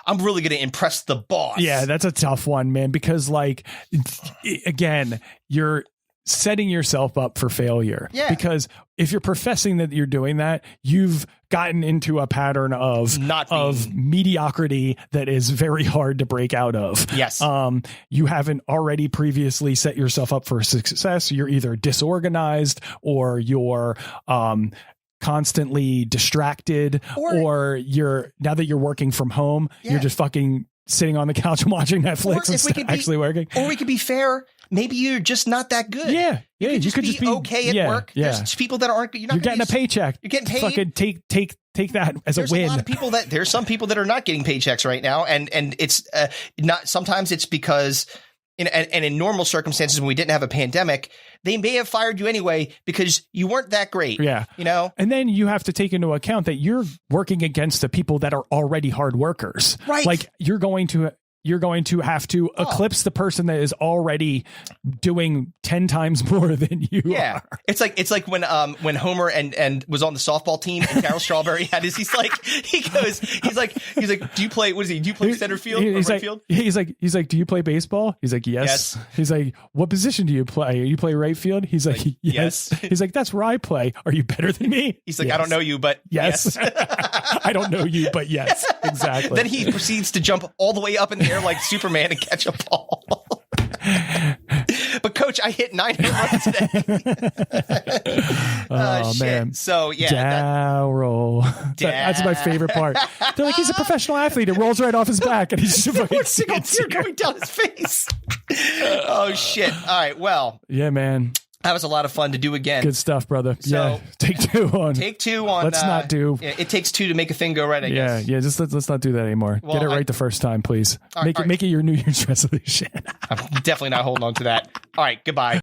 I'm really gonna impress the boss.
Yeah, that's a tough one, man. Because like again, you're setting yourself up for failure.
Yeah.
Because if you're professing that you're doing that, you've gotten into a pattern of mediocrity that is very hard to break out of.
Yes.
You haven't already previously set yourself up for success. You're either disorganized or you're constantly distracted, or now that you're working from home, you're just fucking sitting on the couch and watching Netflix and actually working.
Or we could be fair. Maybe you're just not that good.
Yeah. Yeah.
You could just be okay at work.
Yeah.
There's people that aren't. You're
getting a paycheck.
You're getting paid.
Fucking take that as a win.
There's a lot of people there's some people that are not getting paychecks right now. And it's not, sometimes it's because in normal circumstances, when we didn't have a pandemic, they may have fired you anyway because you weren't that great.
Yeah. And then you have to take into account that you're working against the people that are already hard workers.
Right.
Like you're going to have to eclipse the person that is already doing 10 times more than you are.
It's like when Homer and was on the softball team and Darryl Strawberry had his, he's like, do you play, do you play center field or right field?
He's like, do you play baseball? He's like, yes. He's like, what position do you play? You play right field? He's like, yes. He's like, that's where I play. Are you better than me?
He's like, I don't know you, but yes.
I don't know you, but yes, exactly.
Then he proceeds to jump all the way up in the air like Superman and catch a ball. But coach, I hit 9 home runs today.
Oh man.
So yeah.
Darryl. That's my favorite part. They're like, he's a professional athlete. It rolls right off his back and he's just fucking
single tear going down his face. Oh shit. All right. Well.
Yeah, man.
That was a lot of fun to do again.
Good stuff, brother.
So,
take two on.
Let's
not do.
It takes two to make a thing go right. I guess.
Yeah. Just let's not do that anymore. Get it right the first time, please. Make it your New Year's resolution.
I'm definitely not holding on to that. All right. Goodbye.